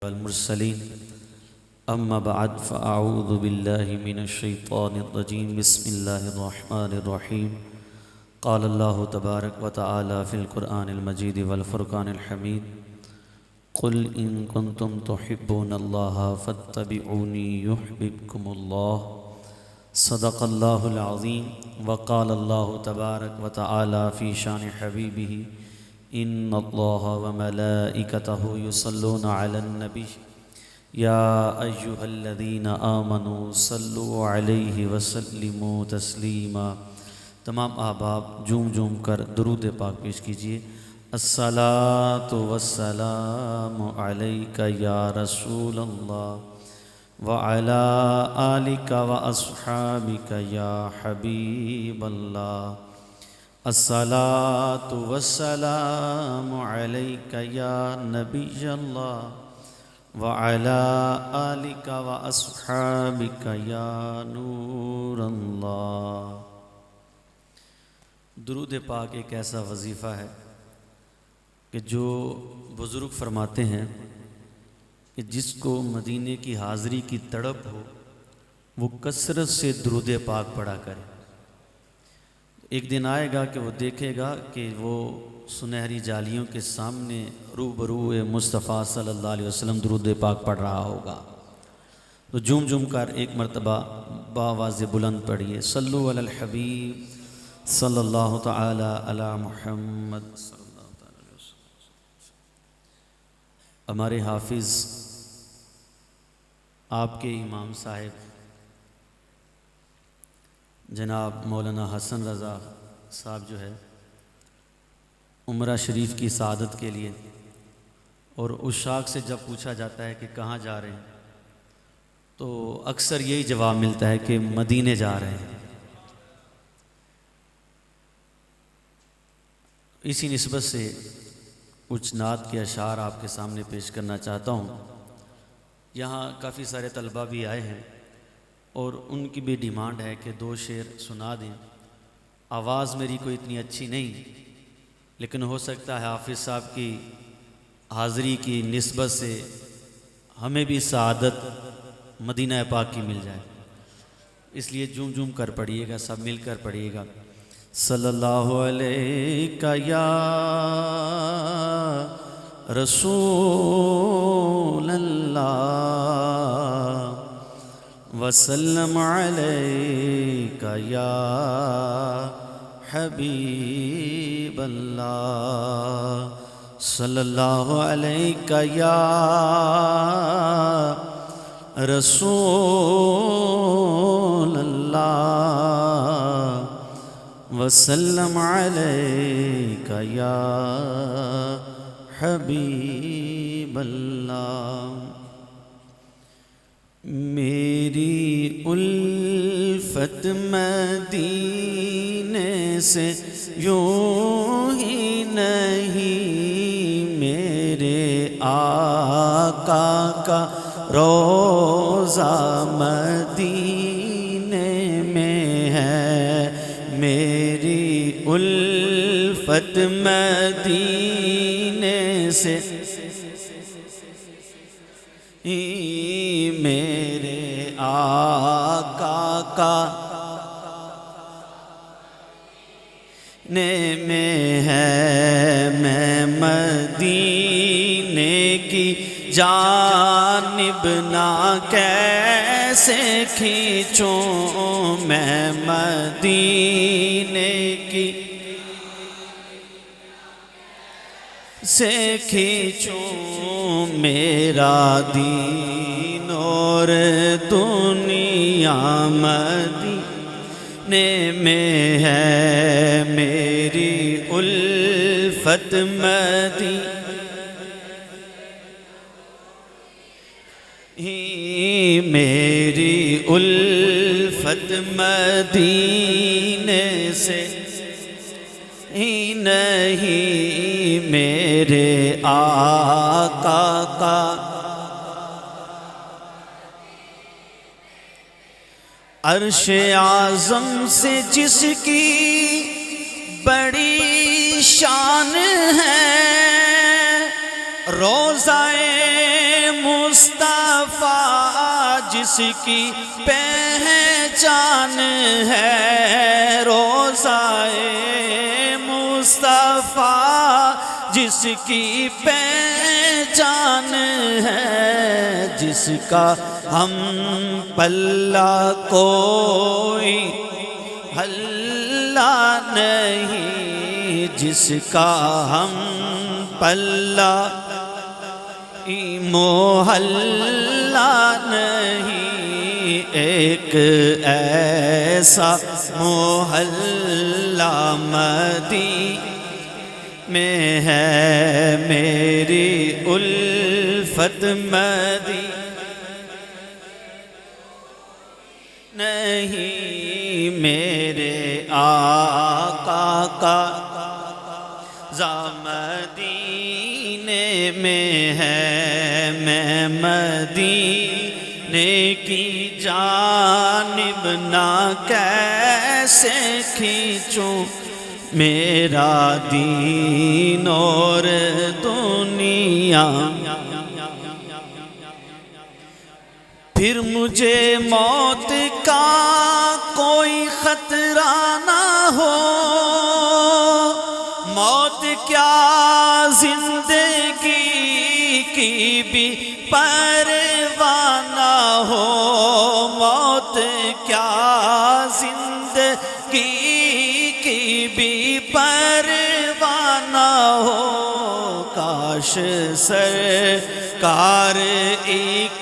والمرسلين أما بعد فأعوذ بالله من الشيطان الرجيم بسم الله الرحمن الرحيم قال الله تبارك وتعالى في القرآن المجيد والفرقان الحميد قل إن كنتم تحبون الله فاتبعوني يحببكم الله صدق الله العظيم وقال الله تبارك وتعالى في شان حبيبه إن الله وملائكته يصلون على النبي يا أيها الذين آمنوا صلوا عليه وسلموا تسلیما۔ تمام احباب جھوم کر درود پاک پیش کیجئے۔ الصلاۃ والسلام علیک یا رسول اللہ وعلی آلک واصحابک یا حبیب اللہ۔ الصلاۃ والسلام علیک یا نبی اللہ وعلی آلک واصحابک یا نور اللہ۔ درود پاک ایک ایسا وظیفہ ہے کہ جو بزرگ فرماتے ہیں کہ جس کو مدینے کی حاضری کی تڑپ ہو وہ کثرت سے درود پاک پڑھا کرے۔ ایک دن آئے گا کہ وہ دیکھے گا کہ وہ سنہری جالیوں کے سامنے روبرو مصطفیٰ صلی اللہ علیہ وسلم درود پاک پڑھ رہا ہوگا۔ تو جھوم کر ایک مرتبہ بآواز بلند پڑھیے، صلو علی الحبیب صلی اللہ تعالی علی محمد صلی اللہ تعالی علیہ وسلم۔ ہمارے حافظ آپ کے امام صاحب جناب مولانا حسن رضا صاحب جو ہے عمرہ شریف کی سعادت کے لیے، اور عشاق سے جب پوچھا جاتا ہے کہ کہاں جا رہے ہیں تو اکثر یہی جواب ملتا ہے کہ مدینے جا رہے ہیں۔ اسی نسبت سے کچھ نعت کے اشعار آپ کے سامنے پیش کرنا چاہتا ہوں۔ یہاں کافی سارے طلبہ بھی آئے ہیں اور ان کی بھی ڈیمانڈ ہے کہ 2 شعر سنا دیں۔ آواز میری کوئی اتنی اچھی نہیں، لیکن ہو سکتا ہے حافظ صاحب کی حاضری کی نسبت سے ہمیں بھی سعادت مدینہ پاک کی مل جائے، اس لیے جھوم کر پڑھیے گا، سب مل کر پڑھیے گا۔ صلی اللہ علیہ یا رسول اللہ وسلم علیک یا حبیب اللہ۔ صلی اللہ علیہ یا رسول اللہ وسلم علیک یا حبیب اللہ۔ میری الفت مدینے سے یوں ہی نہیں، میرے آقا کا روضہ مدینے میں ہے۔ میری الفت مدینے سے میرے آقا کا میں ہے، میں مدینے کی جانب نہ کیسے کھینچوں، میں مدینے کی سے کھینچوں، میرا دین اور دنیا مدینے میں ہے۔ میری الفت میری الفت مدینے سے ہی نہیں، میرے آقا کا عرش اعظم سے جس کی بڑی شان ہے، روضہ مصطفیٰ جس کی پہچان ہے، روضہ مصطفیٰ جس کی پہچان ہے، جس کا ہم پلہ کوئی حلہ نہیں، جس کا ہم پلہ محلہ نہیں، ایک ایسا محلہ مدینہ میں ہے، میری الفت مدینہ نہیں، میرے آقا کا مدینے میں ہے، میں مدینے کی جانب نہ کیسے کھینچوں میرا دین اور دنیا، پھر مجھے موت کا کوئی خطرہ نہ ہو، موت کیا زندگی کی بھی پرواہ نہ ہو، موت کیا زندگی کی بھی پرواہ نہ ہو، کاش سرکار ایک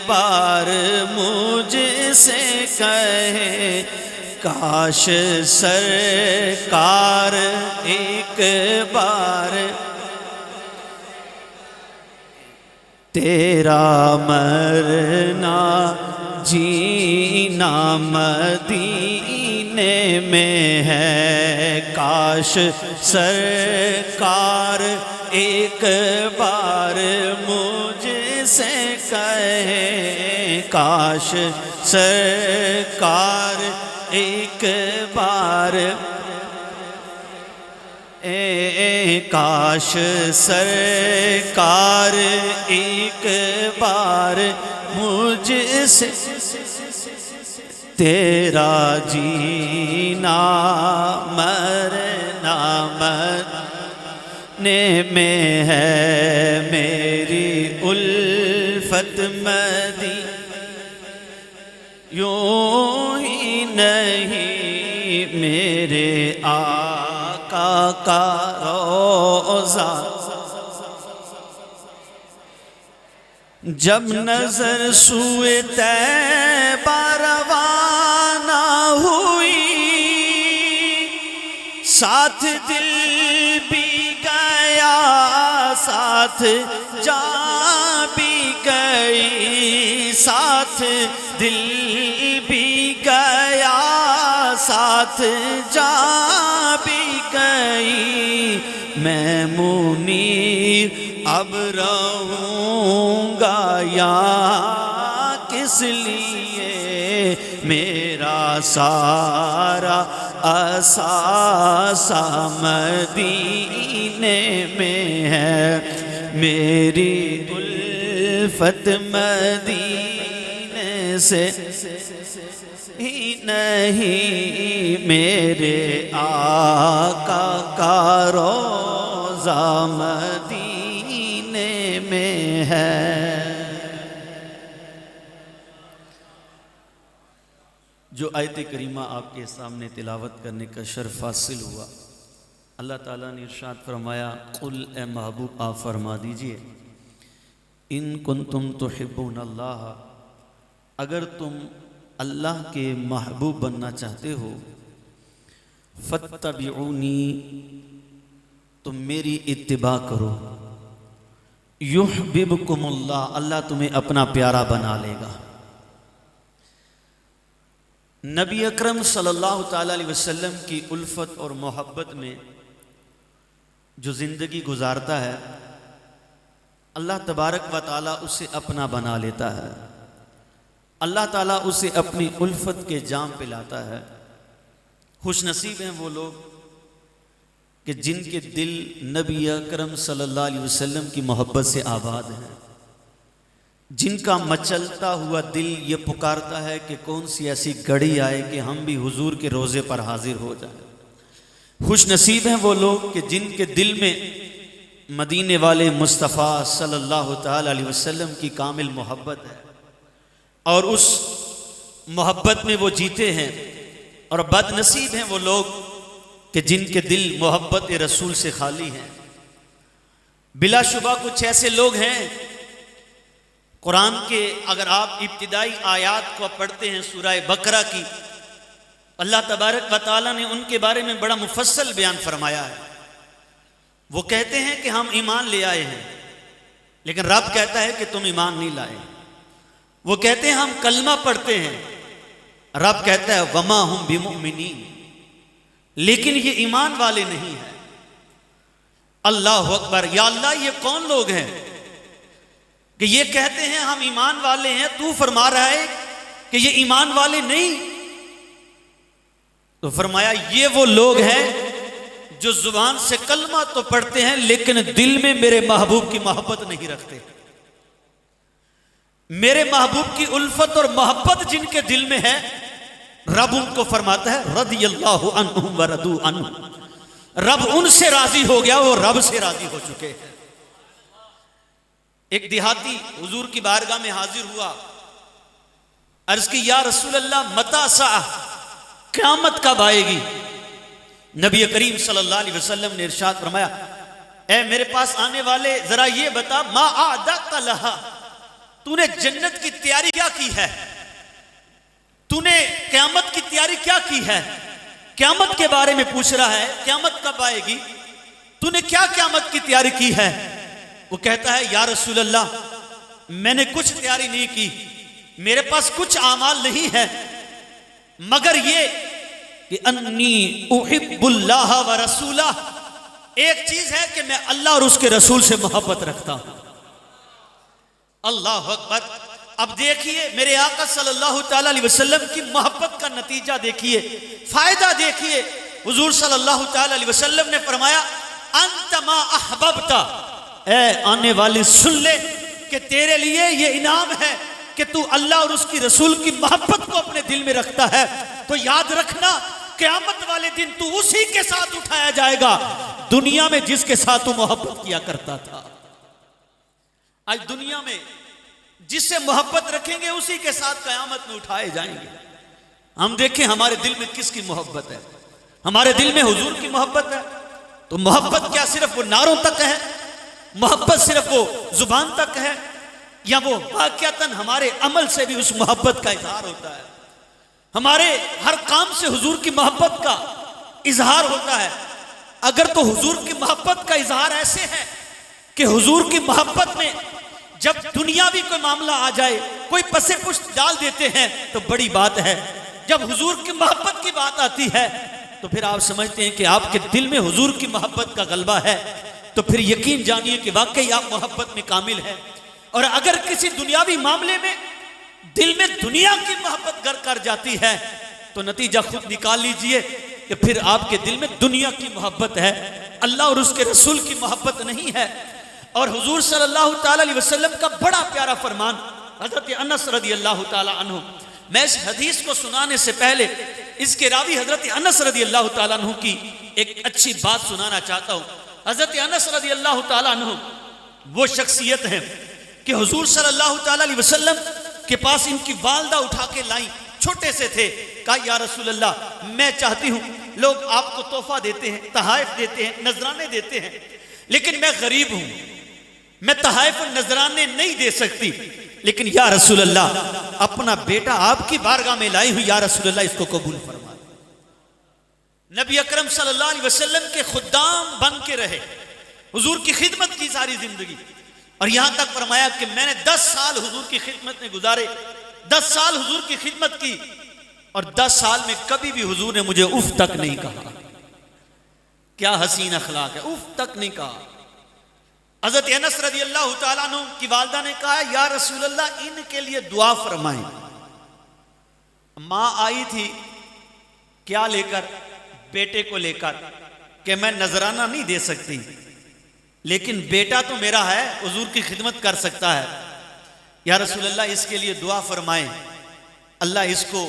بار مجھ سے کہے، کاش سرکار ایک بار تیرا مرنا جینا مدینے میں ہے، کاش سرکار ایک بار مجھ سے کہے، کاش سرکار ایک بار، کاش سرکار ایک بار مجھ سے تیرا جینا مرنا مدینے میں ہے، میری الفت مدینہ یوں ہی نہیں، میرے آقا کا روضہ جب نظر سوئے طیبہ روانہ ہوئی، ساتھ دل بھی گیا ساتھ جان بھی گئی، ساتھ دل بھی گیا ساتھ جان بھی گئی، میں منیر اب رہوں گا یہاں کس لیے، میرا سارا اثاثہ مدینے میں ہے، میری الفت مدینے سے ہی نہیں، میرے آقا کا روضہ مدینے میں ہے۔ جو آیت کریمہ آپ کے سامنے تلاوت کرنے کا شرف حاصل ہوا، اللہ تعالیٰ نے ارشاد فرمایا، قل اے محبوب آپ فرما دیجئے، ان کنتم تحبون اللہ، اگر تم اللہ کے محبوب بننا چاہتے ہو، فاتبعونی، تم میری اتباع کرو، یحببکم اللہ، اللہ تمہیں اپنا پیارا بنا لے گا۔ نبی اکرم صلی اللہ تعالیٰ علیہ وسلم کی الفت اور محبت میں جو زندگی گزارتا ہے، اللہ تبارک و تعالیٰ اسے اپنا بنا لیتا ہے، اللہ تعالیٰ اسے اپنی الفت کے جام پلاتا ہے۔ خوش نصیب ہیں وہ لوگ کہ جن کے دل نبی اکرم صلی اللہ علیہ وسلم کی محبت سے آباد ہیں، جن کا مچلتا ہوا دل یہ پکارتا ہے کہ کون سی ایسی گھڑی آئے کہ ہم بھی حضور کے روضے پر حاضر ہو جائیں۔ خوش نصیب ہیں وہ لوگ کہ جن کے دل میں مدینے والے مصطفیٰ صلی اللہ تعالی علیہ وسلم کی کامل محبت ہے، اور اس محبت میں وہ جیتے ہیں۔ اور بد نصیب ہیں وہ لوگ کہ جن کے دل محبت رسول سے خالی ہیں۔ بلا شبہ کچھ ایسے لوگ ہیں، قرآن کے اگر آپ ابتدائی آیات کو پڑھتے ہیں سورہ بقرہ کی، اللہ تبارک و تعالیٰ نے ان کے بارے میں بڑا مفصل بیان فرمایا ہے۔ وہ کہتے ہیں کہ ہم ایمان لے آئے ہیں، لیکن رب کہتا ہے کہ تم ایمان نہیں لائے۔ وہ کہتے ہیں ہم کلمہ پڑھتے ہیں، رب کہتا ہے وما ہم بمؤمنین، لیکن یہ ایمان والے نہیں ہیں۔ اللہ اکبر، یا اللہ یہ کون لوگ ہیں کہ یہ کہتے ہیں ہم ایمان والے ہیں، تو فرما رہا ہے کہ یہ ایمان والے نہیں؟ تو فرمایا یہ وہ لوگ ہیں جو زبان سے کلمہ تو پڑھتے ہیں لیکن دل میں میرے محبوب کی محبت نہیں رکھتے۔ میرے محبوب کی الفت اور محبت جن کے دل میں ہے، رب ان کو فرماتا ہے رضی اللہ عنہم ورضوا عنہ، رب ان سے راضی ہو گیا، وہ رب سے راضی ہو چکے ہیں۔ ایک دیہاتی حضور کی بارگاہ میں حاضر ہوا، عرض کی یا رسول اللہ متی الساعہ، قیامت کب آئے گی؟ نبی کریم صلی اللہ علیہ وسلم نے ارشاد فرمایا اے میرے پاس آنے والے ذرا یہ بتا ما اعددت لہا، تو نے جنت کی تیاری کیا کی ہے؟ تو نے قیامت کی تیاری کیا کی ہے؟ قیامت کے بارے میں پوچھ رہا ہے، قیامت کب آئے گی؟ تو نے کیا قیامت کی تیاری کی ہے؟ وہ کہتا ہے یا رسول اللہ میں نے کچھ تیاری نہیں کی، میرے پاس کچھ اعمال نہیں ہے، مگر یہ کہ انی احب اللہ ورسولہ، ایک چیز ہے کہ میں اللہ اور اس کے رسول سے محبت رکھتا ہوں۔ اللہ اکبر۔ اب دیکھیے میرے آقا صلی اللہ تعالی علیہ وسلم کی محبت کا نتیجہ دیکھیے، فائدہ دیکھیے۔ حضور صلی اللہ تعالی علیہ وسلم نے فرمایا انت ما احببت، اے آنے والے سن لے کہ تیرے لیے یہ انعام ہے کہ تو اللہ اور اس کی رسول کی محبت کو اپنے دل میں رکھتا ہے، تو یاد رکھنا قیامت والے دن تو اسی کے ساتھ اٹھایا جائے گا دنیا میں جس کے ساتھ تو محبت کیا کرتا تھا۔ آج دنیا میں جس سے محبت رکھیں گے اسی کے ساتھ قیامت میں اٹھائے جائیں گے۔ ہم دیکھیں ہمارے دل میں کس کی محبت ہے؟ ہمارے دل میں حضور کی محبت ہے، تو محبت کیا صرف وہ نعروں تک ہے؟ محبت صرف وہ زبان تک ہے؟ یا وہ واقعتاً ہمارے عمل سے بھی اس محبت کا اظہار ہوتا ہے؟ ہمارے ہر کام سے حضور کی محبت کا اظہار ہوتا ہے؟ اگر تو حضور کی محبت کا اظہار ایسے ہے کہ حضور کی محبت میں جب دنیاوی کوئی معاملہ آ جائے کوئی پسے پشت ڈال دیتے ہیں تو بڑی بات ہے، جب حضور کی محبت کی بات آتی ہے تو پھر آپ سمجھتے ہیں کہ آپ کے دل میں حضور کی محبت کا غلبہ ہے، تو پھر یقین جانیے کہ واقعی آپ محبت میں کامل ہے۔ اور اگر کسی دنیاوی معاملے میں دل میں دنیا کی محبت گر کر جاتی ہے تو نتیجہ خود نکال لیجئے کہ پھر آپ کے دل میں دنیا کی محبت ہے، اللہ اور اس کے رسول کی محبت نہیں ہے۔ اور حضور صلی اللہ تعالی علیہ وسلم کا بڑا پیارا فرمان حضرت انس رضی اللہ تعالی عنہ، میں اس حدیث کو سنانے سے پہلے اس کے راوی حضرت انس رضی اللہ تعالی عنہ کی ایک اچھی بات سنانا چاہتا ہوں۔ حضرت انس رضی اللہ تعالی عنہ وہ شخصیت ہیں کہ حضور صلی اللہ تعالی علیہ وسلم کے پاس ان کی والدہ اٹھا کے لائیں، چھوٹے سے تھے، کہا یا رسول اللہ میں چاہتی ہوں لوگ آپ کو تحفہ دیتے ہیں، تحائف دیتے ہیں، نذرانے دیتے ہیں، لیکن میں غریب ہوں، میں تحائف اور نذرانے نہیں دے سکتی، لیکن یا رسول اللہ اپنا بیٹا آپ کی بارگاہ میں لائی ہوں، یا رسول اللہ اس کو قبول فرما۔ نبی اکرم صلی اللہ علیہ وسلم کے خدام بن کے رہے، حضور کی خدمت کی ساری زندگی، اور یہاں تک فرمایا کہ میں نے 10 سال حضور کی خدمت میں گزارے، 10 سال حضور کی خدمت کی، اور 10 سال میں کبھی بھی حضور نے مجھے اف تک نہیں کہا۔ کیا حسین اخلاق ہے، اف تک نہیں کہا۔ حضرت انس رضی اللہ تعالیٰ عنہ کی والدہ نے کہا یا رسول اللہ ان کے لیے دعا فرمائیں۔ ماں آئی تھی کیا لے کر؟ بیٹے کو لے کر، کہ میں نذرانہ نہیں دے سکتی لیکن بیٹا تو میرا ہے، حضور کی خدمت کر سکتا ہے، یا رسول اللہ اس کے لیے دعا فرمائیں، اللہ اس کو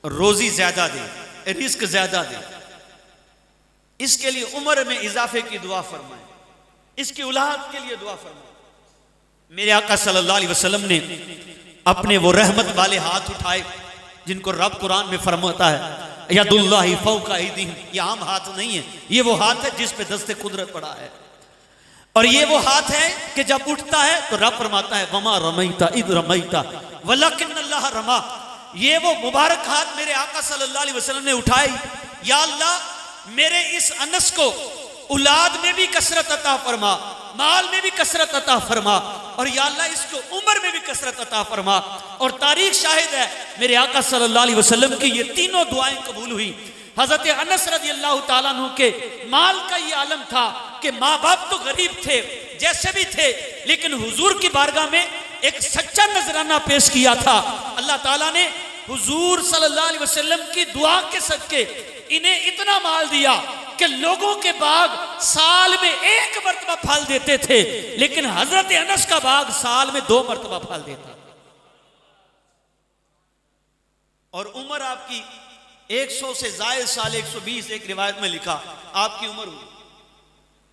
روزی زیادہ دے، رزق زیادہ دے، اس کے لیے عمر میں اضافے کی دعا فرمائیں، اس کی اولاد کے لیے دعا فرمائیں۔ میرے آقا صلی اللہ علیہ وسلم نے اپنے وہ رحمت والے ہاتھ اٹھائے جن کو رب قرآن میں فرماتا ہے ید اللہ فوق ایدیہم، یہ عام ہاتھ نہیں ہے، یہ وہ ہاتھ ہے جس پہ دست قدرت پڑا ہے، اور یہ وہ ہاتھ ہے کہ جب اٹھتا ہے تو رب فرماتا ہے وما رمیت اذ رمیت ولکن اللہ رما۔ یہ وہ مبارک ہاتھ میرے آقا صلی اللہ علیہ وسلم نے اٹھائی، یا اللہ میرے اس انس کو اولاد میں بھی کثرت عطا فرما، مال میں بھی کثرت عطا فرما، اور یا اللہ اس کو عمر میں بھی کثرت عطا فرما۔ اور تاریخ شاہد ہے میرے آقا صلی اللہ علیہ وسلم کی یہ تینوں دعائیں قبول ہوئی۔ حضرت انس رضی اللہ تعالیٰ عنہ کے مال کا یہ عالم تھا کہ ماں باپ تو غریب تھے، جیسے بھی تھے، لیکن حضور کی بارگاہ میں ایک سچا نذرانہ پیش کیا تھا۔ اللہ تعالیٰ نے حضور صلی اللہ علیہ وسلم کی دعا کے صدقے انہیں اتنا مال دیا کہ لوگوں کے باغ سال میں 1 مرتبہ پھل دیتے تھے، لیکن حضرت انس کا باغ سال میں 2 مرتبہ پھل دیتا۔ اور عمر آپ کی 100 سے زائد سال، 120 ایک روایت میں لکھا آپ کی عمر ہوئی۔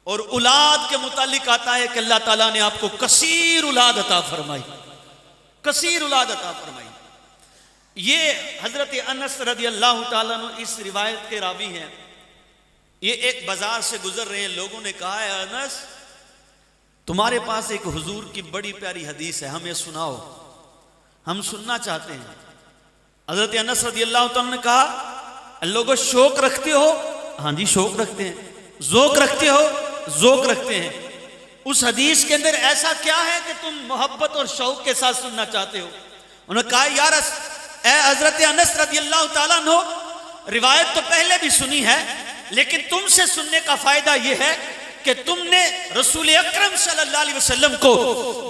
اور اولاد کے متعلق آتا ہے کہ اللہ تعالیٰ نے آپ کو کثیر اولاد عطا فرمائی، کثیر اولاد عطا فرمائی۔ یہ حضرت انس رضی اللہ تعالیٰ عنہ اس روایت کے راوی ہیں۔ یہ ایک بازار سے گزر رہے ہیں، لوگوں نے کہا ہے انس تمہارے پاس ایک حضور کی بڑی پیاری حدیث ہے، ہمیں سناؤ، ہم سننا چاہتے ہیں۔ حضرت انس رضی اللہ تعالیٰ نے کہا لوگوں شوق رکھتے ہو؟ ہاں جی شوق رکھتے ہیں۔ ذوق رکھتے ہو؟ ذوق رکھتے ہیں۔ اس حدیث کے اندر ایسا کیا ہے کہ تم محبت اور شوق کے ساتھ سننا چاہتے ہو؟ انہوں نے کہا یا اے حضرت انس رضی اللہ تعالیٰ عنہ، روایت تو پہلے بھی سنی ہے، لیکن تم سے سننے کا فائدہ یہ ہے کہ تم نے رسول اکرم صلی اللہ علیہ وسلم کو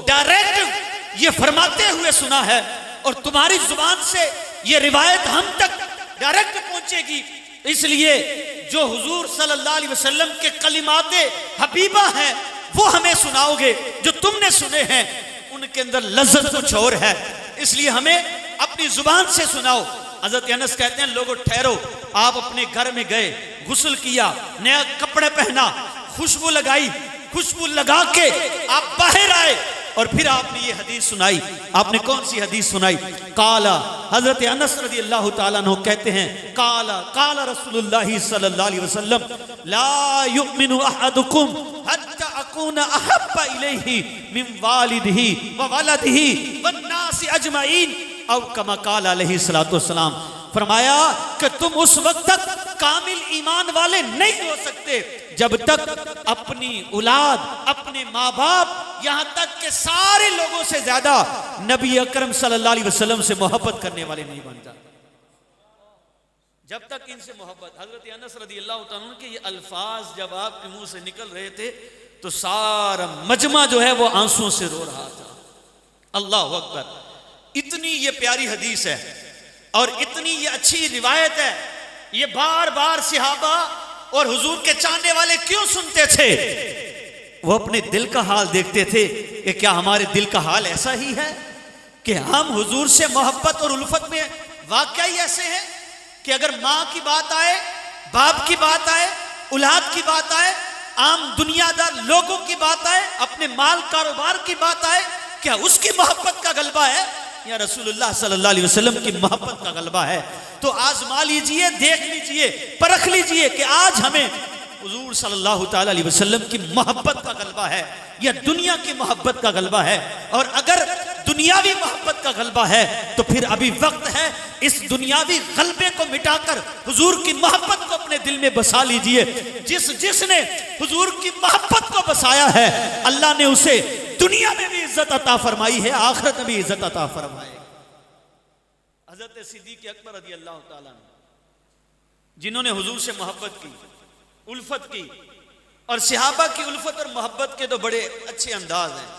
ڈائریکٹ یہ فرماتے ہوئے سنا ہے، اور تمہاری زبان سے یہ روایت ہم تک ڈائریکٹ پہنچے گی، اس لیے جو حضور صلی اللہ علیہ وسلم کے کلمات حبیبہ ہیں وہ ہمیں سناؤ گے، جو تم نے سنے ہیں ان کے اندر لذت کچھ اور ہے، اس لیے ہمیں اپنی زبان سے سناؤ۔ حضرت انس کہتے ہیں لوگوں ٹھہرو، آپ اپنے گھر میں گئے، غسل کیا، نیا کپڑے پہنا، خوشبو لگائی، خوشبو لگا کے آپ باہر آئے، اور پھر آپ نے یہ حدیث سنائی۔ آپ نے کون سی حدیث سنائی؟ قالا، حضرت انس رضی اللہ تعالیٰ عنہ کہتے ہیں قال رسول اللہ صلی اللہ علیہ وسلم لا یؤمن احدکم حتی اکون احب الیہ من والدہ وولدہ والناس اجمعین، او کما قال علیہ السلام۔ فرمایا کہ تم اس وقت تک کامل ایمان والے نہیں ہو سکتے جب تک اپنی اولاد، اپنے ماں باپ، یہاں تک کہ سارے لوگوں سے زیادہ نبی اکرم صلی اللہ علیہ وسلم سے محبت کرنے والے نہیں بن جاتے۔ جب تک ان سے محبت۔ حضرت انس رضی اللہ تعالیٰ عنہ کے یہ الفاظ جب آپ کے منہ سے نکل رہے تھے تو سارا مجمع جو ہے وہ آنسوں سے رو رہا تھا۔ اللہ اکبر، اتنی یہ پیاری حدیث ہے اور اتنی یہ اچھی روایت ہے، یہ بار بار صحابہ اور حضور کے چاہنے والے کیوں سنتے تھے؟ وہ اپنے دل کا حال دیکھتے تھے کہ کیا ہمارے دل کا حال ایسا ہی ہے کہ ہم حضور سے محبت اور الفت میں واقعی ایسے ہیں کہ اگر ماں کی بات آئے، باپ کی بات آئے، اولاد کی بات آئے، عام دنیا دار لوگوں کی بات آئے، اپنے مال کاروبار کی بات آئے، کیا اس کی محبت کا غلبہ ہے یا رسول اللہ صلی اللہ علیہ وسلم کی محبت کا غلبہ ہے؟ تو آزما لیجئے، دیکھ لیجئے، پرکھ لیجئے کہ آج ہمیں حضور صلی اللہ تعالیٰ علیہ وسلم کی محبت کا غلبہ ہے یا دنیا کی محبت کا غلبہ ہے۔ اور اگر دنیاوی محبت کا غلبہ ہے تو پھر ابھی وقت ہے اس دنیاوی غلبے کو مٹا کر حضور کی محبت کو اپنے دل میں بسا لیجئے۔ جس نے حضور کی محبت کو بسایا ہے اللہ نے اسے دنیا میں بھی عزت عطا فرمائی ہے، آخرت میں بھی عزت عطا فرمائے۔ حضرت صدیق اکبر رضی اللہ تعالیٰ عنہ جنہوں نے حضور سے محبت کی، الفت کی، اور صحابہ کی الفت اور محبت کے تو بڑے اچھے انداز ہیں۔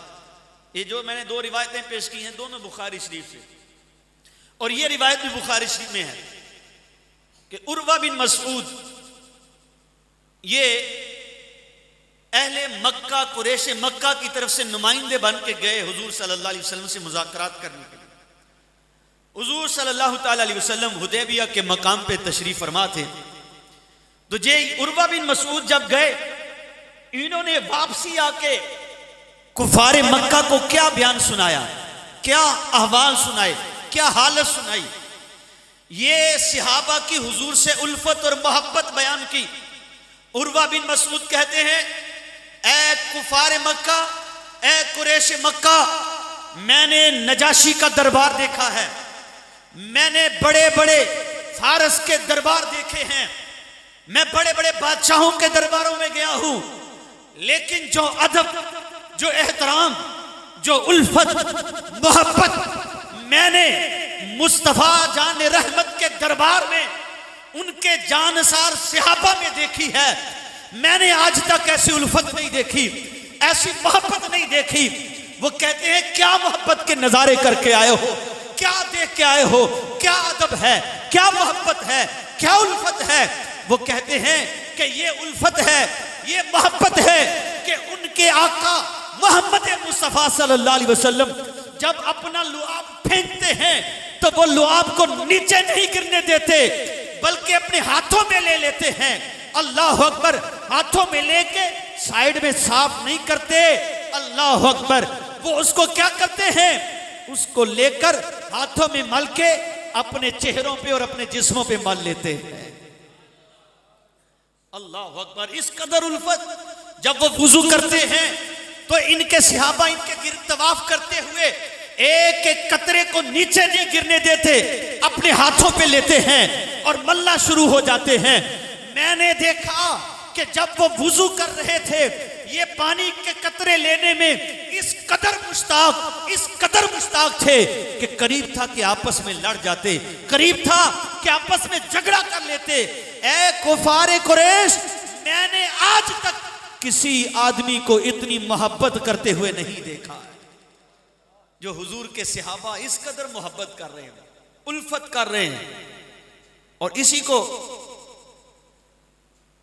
یہ جو میں نے 2 روایتیں پیش کی ہیں دونوں بخاری شریف سے، اور یہ روایت بھی بخاری شریف میں ہے کہ عروہ بن مسعود یہ اہل مکہ قریش مکہ کی طرف سے نمائندے بن کے گئے حضور صلی اللہ علیہ وسلم سے مذاکرات کرنے کے لیے۔ حضور صلی اللہ تعالی علیہ وسلم حدیبیہ کے مقام پہ تشریف فرما تھے، تو عروہ بن مسعود جب گئے، انہوں نے واپسی آ کے کفار مکہ کو کیا بیان سنایا، کیا احوال سنائے، کیا حالت سنائی، یہ صحابہ کی حضور سے الفت اور محبت بیان کی۔ عروہ بن مسعود کہتے ہیں، اے کفار مکہ، اے قریش مکہ، میں نے نجاشی کا دربار دیکھا ہے، میں نے بڑے بڑے فارس کے دربار دیکھے ہیں، میں بڑے بڑے بادشاہوں کے درباروں میں گیا ہوں، لیکن جو ادب، جو احترام، جو الفت، محبت میں نے مصطفیٰ جان رحمت کے دربار میں ان کے جانسار صحابہ میں دیکھی ہے، میں نے آج تک ایسی الفت نہیں دیکھی، ایسی محبت نہیں دیکھی۔ وہ کہتے ہیں کیا محبت کے نظارے کر کے آئے ہو، کیا دیکھ کے آئے ہو، کیا ادب ہے، کیا محبت ہے، کیا الفت ہے۔ وہ کہتے ہیں کہ یہ الفت ہے، یہ محبت ہے کہ ان کے آقا محمد مصطفیٰ صلی اللہ علیہ وسلم جب اپنا لعاب پھینکتے ہیں تو وہ لعاب کو نیچے نہیں گرنے دیتے، بلکہ اپنے ہاتھوں میں لے لیتے ہیں۔ اللہ اکبر، ہاتھوں میں لے کے سائیڈ میں صاف نہیں کرتے، اللہ اکبر، وہ اس کو کیا کرتے ہیں، اس کو لے کر ہاتھوں میں مل کے اپنے چہروں پہ اور اپنے جسموں پہ مل لیتے ہیں۔ اللہ اکبر، اس قدر الفت۔ جب وہ وضو کرتے ہیں تو ان کے صحابہ ان کے گرد طواف کرتے ہوئے ایک ایک قطرے کو نیچے نہیں گرنے دیتے، اپنے ہاتھوں پہ لیتے ہیں اور ملنا شروع ہو جاتے ہیں۔ میں نے دیکھا کہ جب وہ وضو کر رہے تھے، یہ پانی کے قطرے لینے میں اس قدر مشتاق تھے کہ قریب تھا کہ آپس میں لڑ جاتے، قریب تھا کہ آپس میں جھگڑا کر لیتے۔ اے کفار قریش، میں نے آج تک کسی آدمی کو اتنی محبت کرتے ہوئے نہیں دیکھا جو حضور کے صحابہ اس قدر محبت کر رہے ہیں، الفت کر رہے ہیں۔ اور اسی کو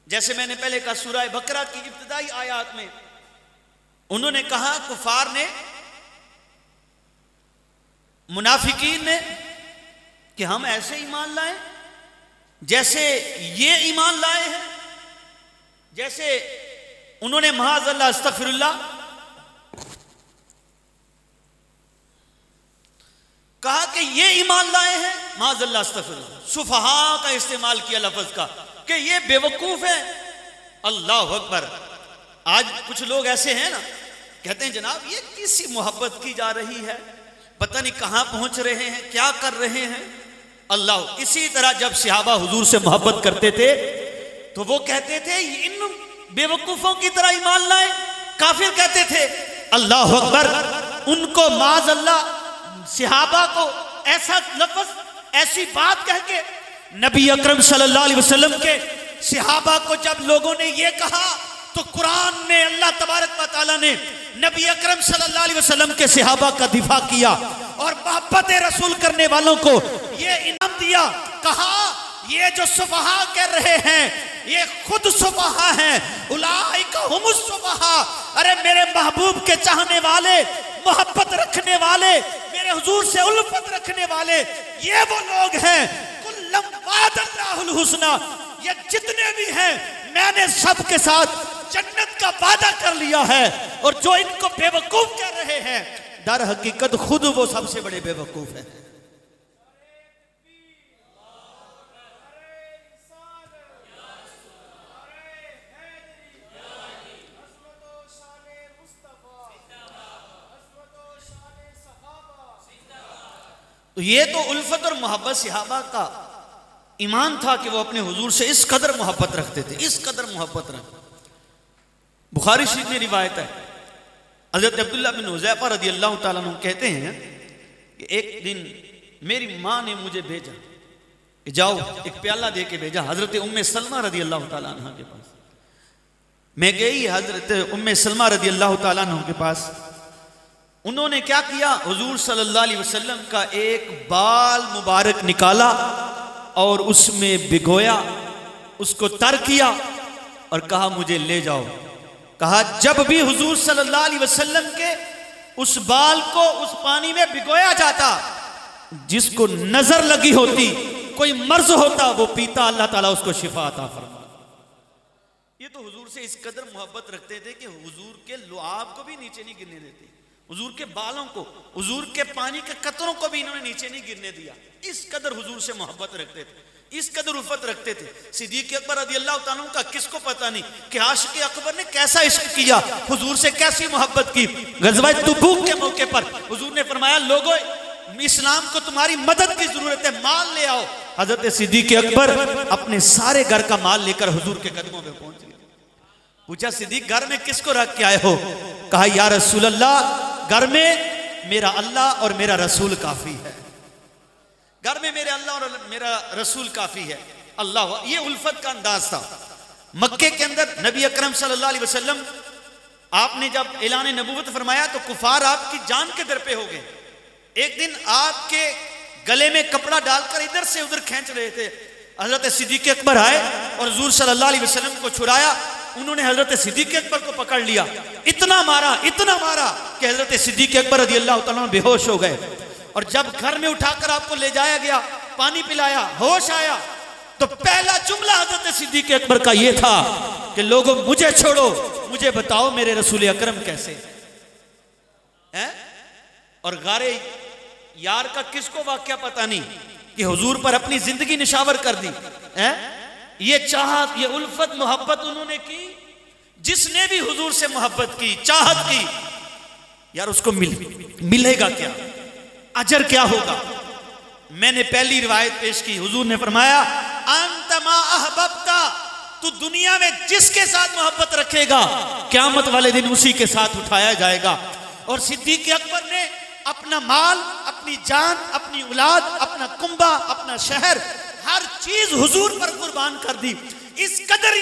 جیسے میں نے پہلے کہا، سورہ بقرہ کی ابتدائی آیات میں انہوں نے کہا، کفار نے، منافقین نے، کہ ہم ایسے ایمان لائیں جیسے یہ ایمان لائے ہیں، جیسے انہوں نے معاذ اللہ استغفر اللہ کہا کہ یہ ایمان لائے ہیں، معاذ اللہ استغفر اللہ، سفہاء کا استعمال کیا لفظ کا کہ یہ بے وقوف ہیں۔ اللہ اکبر، آج کچھ لوگ ایسے ہیں نا، کہتے ہیں جناب یہ کسی محبت کی جا رہی ہے، پتہ نہیں کہاں پہنچ رہے ہیں، کیا کر رہے ہیں۔ اللہ، اسی طرح جب صحابہ حضور سے محبت کرتے تھے تو وہ کہتے تھے ان بے وقوفوں کی طرح ایمان لائیں، کافر کہتے تھے۔ اللہ اکبر، ان کو معاذ اللہ، صحابہ کو ایسا لفظ، ایسی بات کہہ کے نبی اکرم صلی اللہ علیہ وسلم کے صحابہ کو جب لوگوں نے یہ کہا تو قرآن نے، اللہ تبارک و تعالیٰ نے نبی اکرم صلی اللہ علیہ وسلم کے صحابہ کا دفاع کیا اور محبت رسول کرنے والوں کو یہ انعام دیا۔ کہا یہ جو سفہاء کہہ رہے ہیں یہ خود سفہاء ہیں، اولئک ہم السفہاء۔ ارے میرے محبوب کے چاہنے والے، محبت رکھنے والے، میرے حضور سے الفت رکھنے والے، یہ وہ لوگ ہیں۔ کلم وعد اللہ الحسنی، یہ جتنے بھی ہیں میں نے سب کے ساتھ جنت کا وعدہ کر لیا ہے۔ اور جو ان کو بے وقوف کہہ رہے ہیں، در حقیقت خود وہ سب سے بڑے بے وقوف ہیں۔ تو یہ تو الفت اور محبت صحابہ کا ایمان تھا کہ وہ اپنے حضور سے اس قدر محبت رکھتے تھے، اس قدر محبت رکھتے۔ بخاری شریف میں روایت ہے، حضرت عبداللہ بن حذیفہ رضی اللہ تعالیٰ عنہ کہتے ہیں کہ ایک دن میری ماں نے مجھے بھیجا کہ جاؤ، ایک پیالہ دے کے بھیجا حضرت ام سلمہ رضی اللہ تعالیٰ عنہ کے پاس۔ میں گئی حضرت ام سلمہ رضی اللہ تعالیٰ عنہ کے پاس، انہوں نے کیا کیا، حضور صلی اللہ علیہ وسلم کا ایک بال مبارک نکالا اور اس میں بھگویا، اس کو تر کیا اور کہا مجھے لے جاؤ۔ کہا جب بھی حضور صلی اللہ علیہ وسلم کے اس بال کو اس پانی میں بھگویا جاتا، جس کو نظر لگی ہوتی، کوئی مرض ہوتا، وہ پیتا، اللہ تعالیٰ اس کو شفا عطا فرما۔ یہ تو حضور سے اس قدر محبت رکھتے تھے کہ حضور کے لعاب کو بھی نیچے نہیں گرنے دیتے، حضور کے بالوں کو، حضور کے پانی کے قطروں کو بھی انہوں نے نیچے نہیں گرنے دیا۔ اس قدر حضور سے محبت رکھتے تھے، اس قدر الفت رکھتے تھے۔ صدیق اکبر رضی اللہ تعالیٰ عنہ کا کس کو پتہ نہیں کہ عاشق اکبر نے کیسا عشق کیا، حضور سے کیسی محبت کی۔ غزوہ تبوک کے موقع پر حضور نے فرمایا لوگوں اسلام کو تمہاری مدد کی ضرورت ہے، مال لے آؤ۔ حضرت صدیق اکبر اپنے سارے گھر کا مال لے کر حضور کے قدموں پہ پہنچ گئے۔ پوچھا صدیق گھر میں کس کو رکھ کے آئے ہو؟ کہا یا رسول اللہ گھر میں میرا اللہ اور میرا رسول کافی ہے، گھر میں میرے اللہ اور میرا رسول کافی ہے۔ اللہ، یہ الفت کا انداز تھا۔ مکے کے اندر نبی اکرم صلی اللہ علیہ وسلم آپ نے جب اعلان نبوت فرمایا تو کفار آپ کی جان کے در پہ ہو گئے۔ ایک دن آپ کے گلے میں کپڑا ڈال کر ادھر سے ادھر کھینچ رہے تھے، حضرت صدیق اکبر آئے اور حضور صلی اللہ علیہ وسلم کو چھڑایا۔ انہوں نے حضرت صدیق اکبر کو پکڑ لیا، اتنا مارا کہ حضرت صدیق اکبر رضی اللہ تعالیٰ بے ہوش ہو گئے۔ اور جب گھر میں اٹھا کر آپ کو لے جایا گیا، پانی پلایا، ہوش آیا، تو پہلا جملہ حضرت صدیق اکبر کا یہ تھا کہ لوگوں مجھے چھوڑو، مجھے بتاؤ میرے رسول اکرم کیسے ہیں۔ اور غار یار کا کس کو واقعہ پتہ نہیں کہ حضور پر اپنی زندگی نشاور کر دی۔ یہ چاہت، یہ الفت، محبت انہوں نے کی۔ جس نے بھی حضور سے محبت کی، چاہت کی، یار اس کو ملے گا کیا، اجر کیا ہوگا؟ میں نے پہلی روایت پیش کی، حضور نے فرمایا انت ما احببتا، تو دنیا میں جس کے ساتھ محبت رکھے گا قیامت والے دن اسی کے ساتھ اٹھایا جائے گا۔ اور صدیق اکبر نے اپنا مال، اپنی جان، اپنی اولاد، اپنا کنبہ، اپنا شہر، ہر چیز حضور پر قربان کر دی۔ اس قدر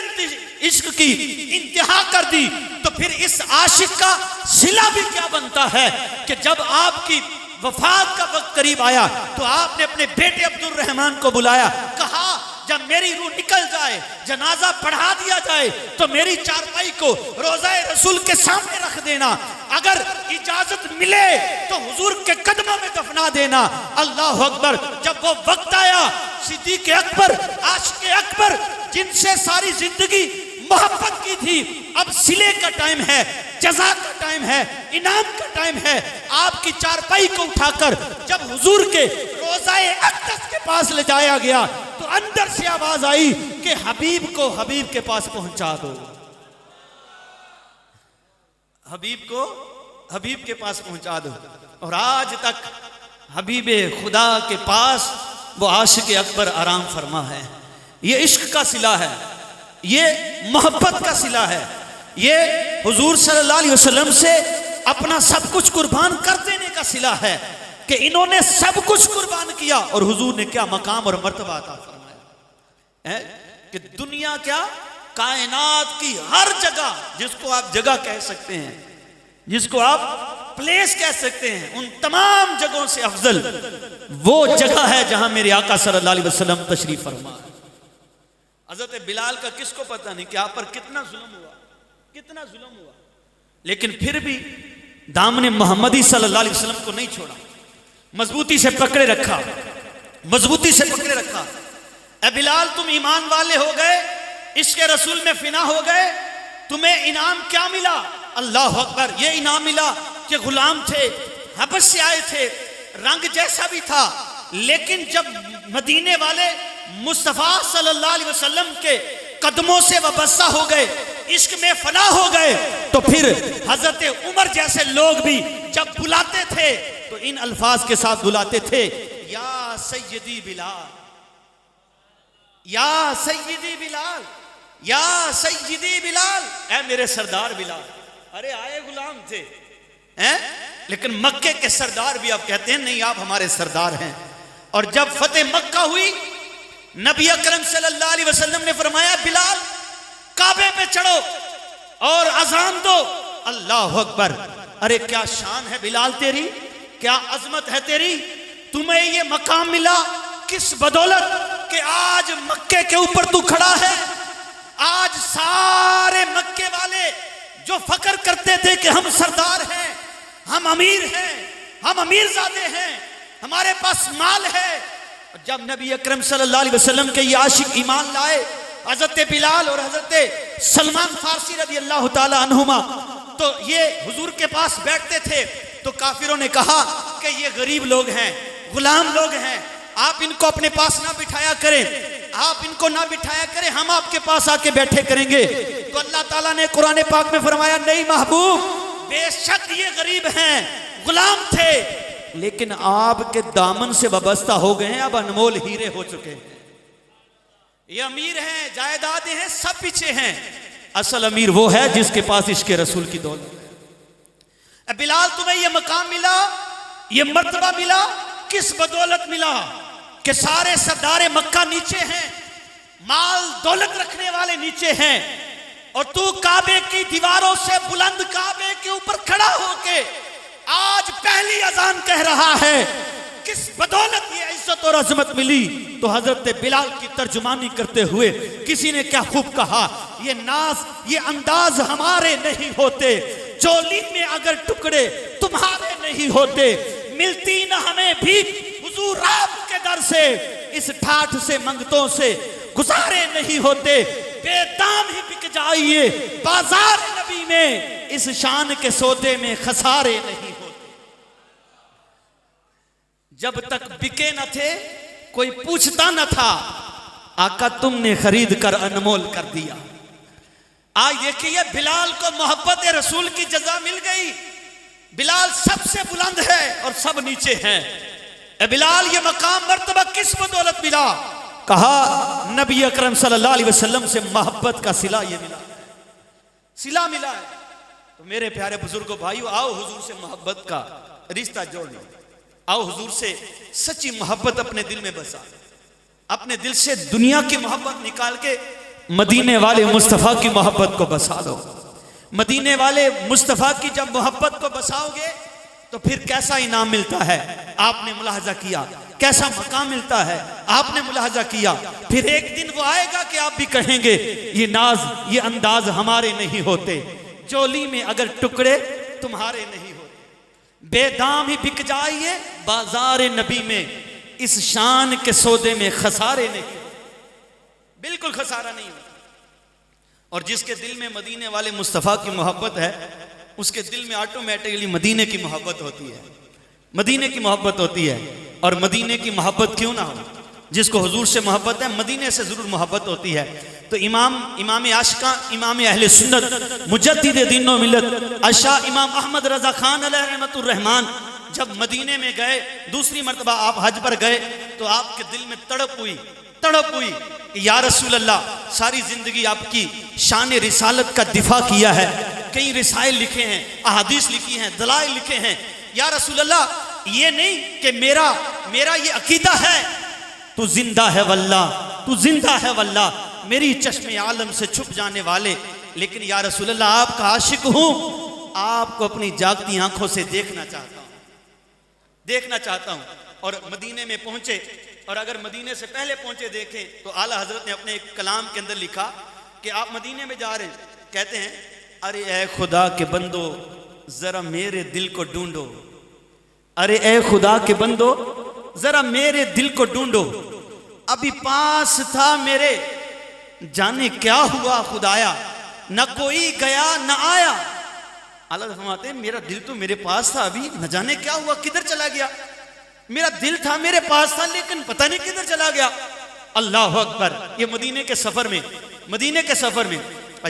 عشق کی انتہا کر دی، تو پھر اس عاشق کا صلہ بھی کیا بنتا ہے کہ جب آپ کی وفات کا وقت قریب آیا تو آپ نے اپنے بیٹے عبد الرحمن کو بلایا، کہا جب میری روح نکل جائے، جنازہ پڑھا دیا جائے تو میری چارپائی کو روضہ رسول کے سامنے رکھ دینا، اگر اجازت ملے تو حضور کے قدموں میں دفنا دینا۔ اللہ اکبر۔ جب وہ وقت آیا، صدیق اکبر، عاشق اکبر، جن سے ساری زندگی محبت کی تھی، اب صلے کا ٹائم ہے، جزا کا ٹائم ہے، انعام کا ٹائم ہے۔ آپ کی چارپائی کو اٹھا کر جب حضور کے روضہ اقدس کے پاس لے جایا گیا تو اندر سے آواز آئی کہ حبیب کو حبیب کے پاس پہنچا دو، حبیب کو حبیب کے پاس پہنچا دو۔ اور آج تک حبیب خدا کے پاس وہ عاشق اکبر آرام فرما ہے۔ یہ عشق کا صلہ ہے، یہ محبت کا صلہ ہے، یہ حضور صلی اللہ علیہ وسلم سے اپنا سب کچھ قربان کر دینے کا صلہ ہے کہ انہوں نے سب کچھ قربان کیا اور حضور نے کیا مقام اور مرتبہ عطا فرمایا کہ دنیا کیا، کائنات کی ہر جگہ، جس کو آپ جگہ کہہ سکتے ہیں، جس کو آپ پلیس کہہ سکتے ہیں، ان تمام جگہوں سے افضل وہ جگہ ہے جہاں میرے آقا صلی اللہ علیہ وسلم تشریف فرما۔ حضرت بلال کا کس کو پتہ نہیں کہ آپ پر کتنا ظلم ہوا، کتنا ظلم ہوا، لیکن پھر بھی دامن محمدی صلی اللہ علیہ وسلم کو نہیں چھوڑا، مضبوطی سے پکڑے رکھا، مضبوطی سے پکڑے رکھا۔ اے بلال تم ایمان والے ہو گئے، عشق رسول میں فنا ہو گئے، تمہیں انعام کیا ملا؟ اللہ اکبر۔ یہ انعام ملا کہ غلام تھے، حبش سے آئے تھے، رنگ جیسا بھی تھا، لیکن جب مدینے والے مصطفیٰ صلی اللہ علیہ وسلم کے قدموں سے وابستہ ہو گئے، عشق میں فنا ہو گئے، تو پھر حضرت عمر جیسے لوگ بھی جب بلاتے تھے تو ان الفاظ کے ساتھ بلاتے تھے، یا سیدی بلال، یا سیدی بلال، یا سیدی بلال، اے میرے سردار بلال۔ ارے آئے غلام تھے لیکن مکے کے سردار بھی آپ کہتے ہیں نہیں آپ ہمارے سردار ہیں۔ اور جب فتح مکہ ہوئی، نبی اکرم صلی اللہ علیہ وسلم نے فرمایا بلال کعبے پہ چڑھو اور اذان دو۔ اللہ اکبر۔ ارے کیا شان ہے بلال تیری، کیا عظمت ہے تیری، تمہیں یہ مقام ملا کس بدولت کہ آج مکے کے اوپر تو کھڑا ہے، آج سارے مکے والے جو فخر کرتے تھے کہ ہم سردار ہیں، ہم امیر ہیں، ہم امیر زادے ہیں، ہمارے پاس مال ہے. جب نبی اکرم صلی اللہ علیہ وسلم کے یہ عاشق ایمان لائے، حضرت بلال اور حضرت سلمان فارسی رضی اللہ تعالی عنہما، تو یہ حضور کے پاس بیٹھتے تھے. تو کافروں نے کہا کہ یہ غریب لوگ ہیں، غلام لوگ ہیں، آپ ان کو اپنے پاس نہ بٹھایا کریں، آپ ان کو نہ بٹھایا کریں، ہم آپ کے پاس آ کے بیٹھے کریں گے. تو اللہ تعالیٰ نے قرآن پاک میں فرمایا نہیں محبوب، بے شک یہ غریب ہیں، غلام تھے، لیکن آپ کے دامن سے وابستہ ہو گئے ہیں، اب انمول ہیرے ہو چکے ہیں. یہ امیر ہیں، جائیدادیں ہیں، سب پیچھے ہیں. اصل امیر وہ ہے جس کے پاس عشق رسول کی دولت ہے. بلال تمہیں یہ مقام ملا، یہ مرتبہ ملا، کس بدولت ملا؟ کہ سارے سردار مکہ نیچے ہیں، مال دولت رکھنے والے نیچے ہیں، اور تو کعبے کی دیواروں سے بلند کعبے کے اوپر کھڑا ہو کے آج پہلی اذان کہہ رہا ہے. کس بدولت یہ عزت اور عظمت ملی؟ تو حضرت بلال کی ترجمانی کرتے ہوئے کسی نے کیا خوب کہا، یہ ناز، یہ انداز ہمارے نہیں ہوتے، چولی میں اگر ٹکڑے تمہارے نہیں ہوتے، ملتی نہ ہمیں بھی حضور آپ کے در سے، اس ٹھاٹھ سے منگتوں سے گزارے نہیں ہوتے، بے دام ہی بک جائیے بازار نبی میں، اس شان کے سودے میں خسارے نہیں ہوتے. جب تک بکے نہ تھے کوئی پوچھتا نہ تھا، آقا تم نے خرید کر انمول کر دیا. آج دیکھیے بلال کو محبت رسول کی جزا مل گئی. بلال سب سے بلند ہے اور سب نیچے ہیں. اے بلال یہ مقام مرتبہ کس بدولت ملا؟ کہا نبی اکرم صلی اللہ علیہ وسلم سے محبت کا صلہ یہ ملا، صلہ ملا ہے. تو میرے پیارے بزرگوں بھائیو، آؤ حضور سے محبت کا رشتہ جوڑ لو، آؤ حضور سے سچی محبت اپنے دل میں بسا، اپنے دل سے دنیا کی محبت نکال کے مدینے والے مصطفیٰ کی محبت کو بسا دو. مدینے والے مصطفیٰ کی جب محبت کو بساؤ گے تو پھر کیسا انعام ملتا ہے آپ نے ملاحظہ کیا، کیسا مقام ملتا ہے آپ نے ملاحظہ کیا. پھر ایک دن وہ آئے گا کہ آپ بھی کہیں گے یہ ناز، یہ انداز ہمارے نہیں ہوتے، چولی میں اگر ٹکڑے تمہارے نہیں ہوتے، بے دام ہی بک جائیے بازار نبی میں، اس شان کے سودے میں خسارے نہیں، بالکل خسارہ نہیں ہوتا. اور جس کے دل میں مدینے والے مصطفیٰ کی محبت ہے، اس کے دل میں آٹومیٹکلی مدینے کی محبت ہوتی ہے، مدینے کی محبت ہوتی ہے. اور مدینے کی محبت کیوں نہ ہو؟ جس کو حضور سے محبت ہے مدینے سے ضرور محبت ہوتی ہے. تو امام عاشقاں، امام اہل سنت، مجدد دین و ملت اشاہ امام احمد رضا خان علیہ رحمت الرحمن جب مدینے میں گئے، دوسری مرتبہ آپ حج پر گئے، تو آپ کے دل میں تڑپ ہوئی کہ یا رسول اللہ، ساری زندگی آپ کی شان رسالت کا دفاع کیا ہے، کئی رسائل لکھے ہیں، احادیث لکھی ہیں، دلائل لکھے ہیں، یا رسول اللہ یہ نہیں کہ میرا یہ عقیدہ ہے تو زندہ ہے واللہ، تو زندہ ہے واللہ، میری چشم عالم سے چھپ جانے والے، لیکن یا رسول اللہ آپ کا عاشق ہوں، آپ کو اپنی جاگتی آنکھوں سے دیکھنا چاہتا ہوں. اور مدینے میں پہنچے، اور اگر مدینے سے پہلے پہنچے دیکھیں تو اعلیٰ حضرت نے اپنے ایک کلام کے اندر لکھا کہ آپ مدینے میں جا رہے ہیں، کہتے ہیں ارے اے خدا کے بندو ذرا میرے دل کو ڈھونڈو، ارے اے خدا کے بندو ذرا میرے دل کو ڈھونڈو، ابھی پاس تھا میرے جانے کیا ہوا خدایا، نہ کوئی گیا نہ آیا. اللہ فرماتے ہیں میرا دل تو میرے پاس تھا، ابھی نہ جانے کیا ہوا، کدھر چلا گیا. میرا دل تھا میرے پاس تھا لیکن پتہ نہیں کدھر چلا گیا. اللہ اکبر. یہ مدینے کے سفر میں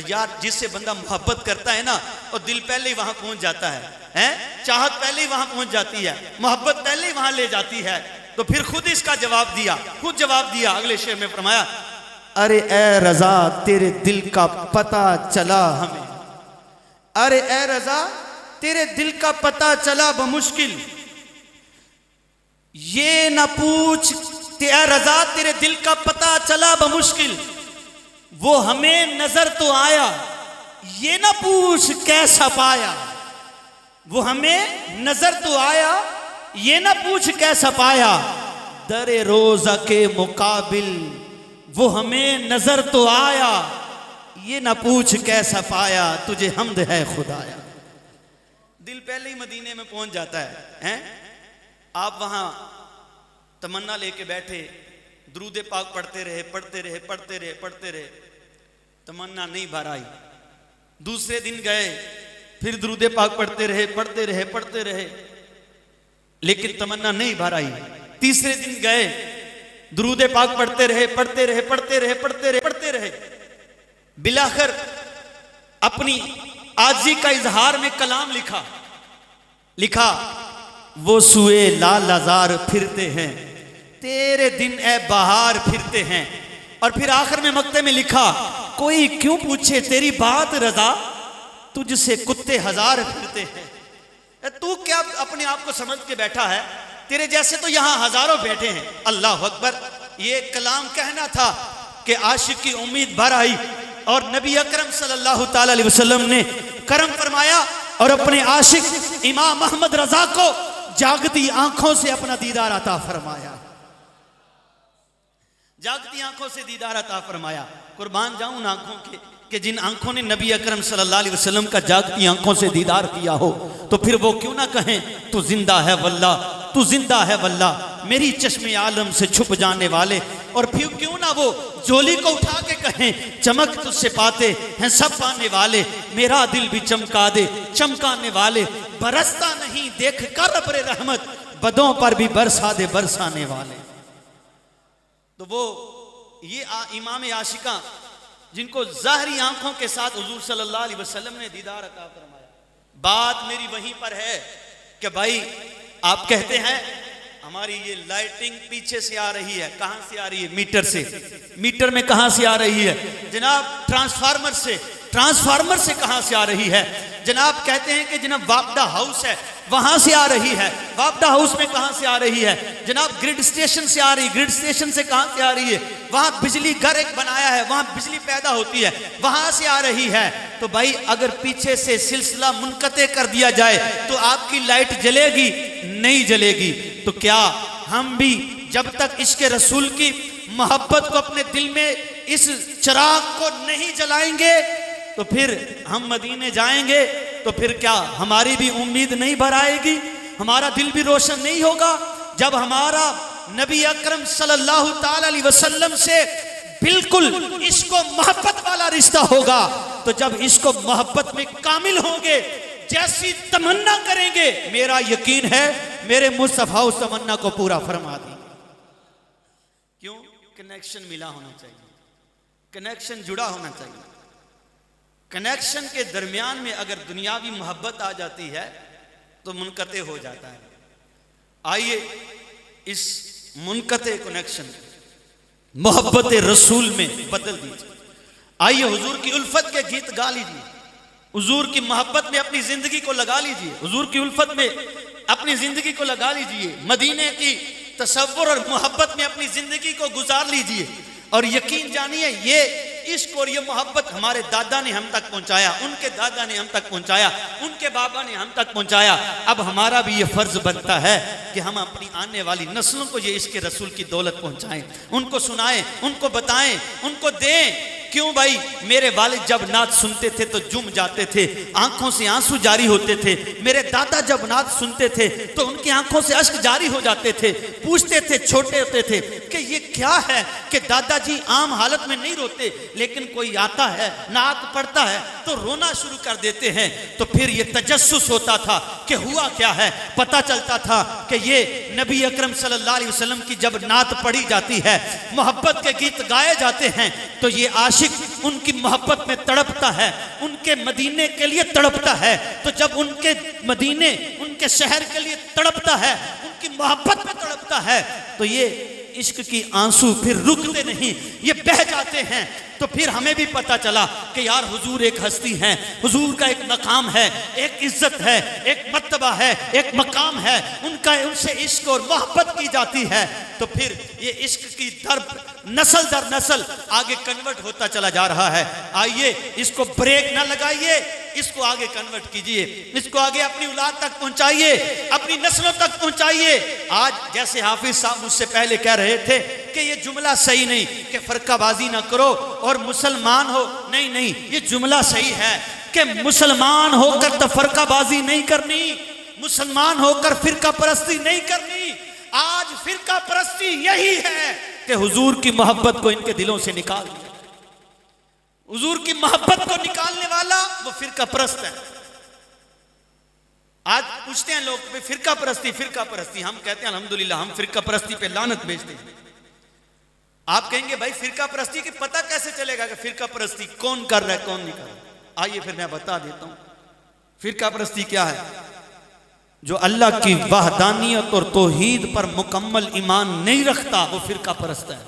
یار جس سے بندہ محبت کرتا ہے نا، اور دل پہلے ہی وہاں پہنچ جاتا ہے، چاہت پہلے ہی وہاں پہنچ جاتی ہے، محبت پہلے ہی وہاں لے جاتی ہے. تو پھر خود اس کا جواب دیا اگلے شعر میں فرمایا ارے اے رضا تیرے دل کا پتہ چلا ہمیں، ارے اے رضا تیرے دل کا پتہ چلا بمشکل، یہ نہ پوچھ اے رضا تیرے دل کا پتہ چلا بمشکل، وہ ہمیں نظر تو آیا یہ نہ پوچھ کیسا پایا، وہ ہمیں نظر تو آیا یہ نہ پوچھ کیسا پایا، در روزہ کے مقابل وہ ہمیں نظر تو آیا یہ نہ پوچھ کیسا پایا تجھے حمد ہے خدایا. دل پہلے ہی مدینے میں پہنچ جاتا ہے. آپ وہاں تمنا لے کے بیٹھے, درود پاک پڑھتے رہے, تمنا نہیں بھر آئی. دوسرے دن گئے, پھر درود پاک پڑھتے رہے, لیکن تمنا نہیں بھر آئی. تیسرے دن گئے, درود پاک پڑھتے رہے. بلاخر اپنی عاجزی کا اظہار میں کلام لکھا وہ سوئے لال ہزار پھرتے ہیں, تیرے دن اے بہار پھرتے ہیں. اور پھر آخر میں مقطع میں لکھا کوئی کیوں پوچھے تیری بات رضا, تجھ سے کتے ہزار پھرتے ہیں. تو کیا اپنے آپ کو سمجھ کے بیٹھا ہے؟ تیرے جیسے تو یہاں ہزاروں بیٹھے ہیں. اللہ اکبر. یہ کلام کہنا تھا کہ عاشق کی امید بھر آئی, اور نبی اکرم صلی اللہ تعالی علیہ وسلم نے کرم فرمایا اور اپنے عاشق امام احمد رضا کو جاگتی آنکھوں سے اپنا دیدار عطا فرمایا. جاگتی آنکھوں سے دیدار عطا فرمایا. قربان جاؤں ان آنکھوں کے کہ جن آنکھوں نے نبی اکرم صلی اللہ علیہ وسلم کا جاگتی آنکھوں سے دیدار کیا ہو, تو پھر وہ کیوں نہ کہیں تو زندہ ہے واللہ, تو زندہ ہے واللہ, میری چشم عالم سے چھپ جانے والے. اور پھر کیوں نہ وہ جولی کو اٹھا کے کہیں چمک تجھ سے پاتے ہیں سب پانے والے, میرا دل بھی چمکا دے چمکانے والے. برستا نہیں دیکھ کر ابر رحمت, بدوں پر بھی برسا دے برسانے والے. تو وہ یہ امام عاشقاں جن کو ظاہری آنکھوں کے ساتھ حضور صلی اللہ علیہ وسلم نے دیدار عطا فرمایا. بات میری وہیں پر ہے کہ بھائی آپ کہتے ہیں ہماری یہ لائٹنگ پیچھے سے آ رہی ہے, کہاں سے آ رہی ہے؟ میٹر سے. میٹر میں کہاں سے آ رہی ہے جناب؟ ٹرانسفارمر سے. ٹرانسفارمر سے کہاں سے آ رہی ہے جناب؟ کہتے ہیں کہ جناب وابڈا ہاؤس ہے, وہاں سے آ رہی ہے. وابڈا ہاؤس میں کہاں سے آ رہی ہے جناب؟ گریڈ سٹیشن سے آ رہی. گریڈ سٹیشن سے کہاں سے آ رہی ہے؟ وہاں بجلی گھر ایک بنایا ہے, وہاں بجلی پیدا ہوتی ہے, وہاں سے آ رہی ہے. تو بھائی اگر پیچھے سے سلسلہ منقطع کر دیا جائے تو آپ کی لائٹ جلے گی؟ نہیں جلے گی. تو کیا ہم بھی جب تک عشق رسول کی محبت کو اپنے دل میں اس چراغ کو نہیں جلائیں گے تو پھر ہم مدینے جائیں گے تو پھر کیا ہماری بھی امید نہیں بھر آئے گی؟ ہمارا دل بھی روشن نہیں ہوگا؟ جب ہمارا نبی اکرم صلی اللہ تعالی علیہ وسلم سے بالکل عشق و محبت والا رشتہ ہوگا, تو جب عشق و محبت میں کامل ہوں گے, جیسی تمنا کریں گے, میرا یقین ہے میرے مصطفیٰ اس تمنا کو پورا فرما دیں. کیوں؟ کنیکشن ملا ہونا چاہیے, کنیکشن جڑا ہونا چاہیے. کنیکشن کے درمیان میں اگر دنیاوی محبت آ جاتی ہے تو منقطع ہو جاتا ہے. آئیے اس منقطع کنیکشن محبت رسول میں بدل دیجیے. آئیے حضور کی الفت کے گیت گا لیجیے, حضور کی محبت میں اپنی زندگی کو لگا لیجیے, حضور کی الفت میں اپنی زندگی کو لگا لیجیے, مدینے کی تصور اور محبت میں اپنی زندگی کو گزار لیجیے. اور یقین جانیے یہ عشق اور یہ محبت ہمارے دادا نے ہم تک پہنچایا, ان کے دادا نے ہم تک پہنچایا, ان کے بابا نے ہم تک پہنچایا. اب ہمارا بھی یہ فرض بنتا ہے کہ ہم اپنی آنے والی نسلوں کو یہ عشق رسول کی دولت پہنچائیں, ان کو سنائیں, ان کو بتائیں, ان کو دیں. کیوں بھائی؟ میرے والد جب نعت سنتے تھے تو جم جاتے تھے, آنکھوں سے آنسو جاری ہوتے تھے. میرے دادا جب نعت سنتے تھے تو ان کی آنکھوں سے اشک جاری ہو جاتے تھے. پوچھتے تھے, چھوٹے ہوتے تھے کہ یہ کیا ہے کہ دادا جی عام حالت میں نہیں روتے, لیکن کوئی آتا ہے نعت پڑھتا ہے تو رونا شروع کر دیتے ہیں. تو پھر یہ تجسس ہوتا تھا کہ ہوا کیا ہے. پتہ چلتا تھا کہ یہ نبی اکرم صلی اللہ علیہ وسلم کی جب نعت پڑھی جاتی ہے, محبت کے گیت گائے جاتے ہیں, تو یہ عاشق ان کی محبت میں تڑپتا ہے, ان کے مدینے کے لیے تڑپتا ہے. تو جب ان کے مدینے, ان کے شہر کے لیے تڑپتا ہے, ان کی محبت میں تڑپتا ہے, تو یہ عشق کی آنسو پھر رکتے نہیں, یہ بہہ جاتے ہیں. تو پھر ہمیں بھی پتا چلا کہ یار حضور ایک ہستی ہے, حضور کا ایک مقام ہے, ایک عزت ہے, ایک مرتبہ ہے, ایک مقام ہے, ان سے عشق اور محبت کی جاتی ہے. تو پھر یہ عشق کی درب نسل در نسل آگے کنورٹ ہوتا چلا جا رہا ہے. آئیے اس کو بریک نہ لگائیے, اس کو آگے کنورٹ کیجئے, اس کو آگے اپنی اولاد تک پہنچائیے, اپنی نسلوں تک پہنچائیے. آج جیسے حافظ صاحب مجھ سے پہلے کہہ رہے تھے کہ یہ جملہ صحیح نہیں کہ فرقہ بازی نہ کرو اور مسلمان ہو, نہیں, یہ جملہ صحیح ہے کہ مسلمان ہو کر تفرقہ بازی نہیں کرنی, مسلمان ہو کر فرقہ پرستی نہیں کرنی. آج فرقہ پرستی یہی ہے کہ حضور کی محبت کو ان کے دلوں سے نکال دیا. حضور کی محبت کو نکالنے والا وہ فرقہ پرست ہے. آج پوچھتے ہیں لوگ فرقہ پرستی, ہم کہتے ہیں الحمدللہ ہم فرقہ پرستی پہ لعنت بھیجتے ہیں. آپ کہیں گے بھائی فرقہ پرستی کی پتہ کیسے چلے گا کہ فرقہ پرستی کون کر رہا ہے کون نہیں کر رہا؟ آئیے پھر میں بتا دیتا ہوں فرقہ پرستی کیا ہے. جو اللہ کی وحدانیت اور توحید پر مکمل ایمان نہیں رکھتا وہ فرقہ پرست ہے.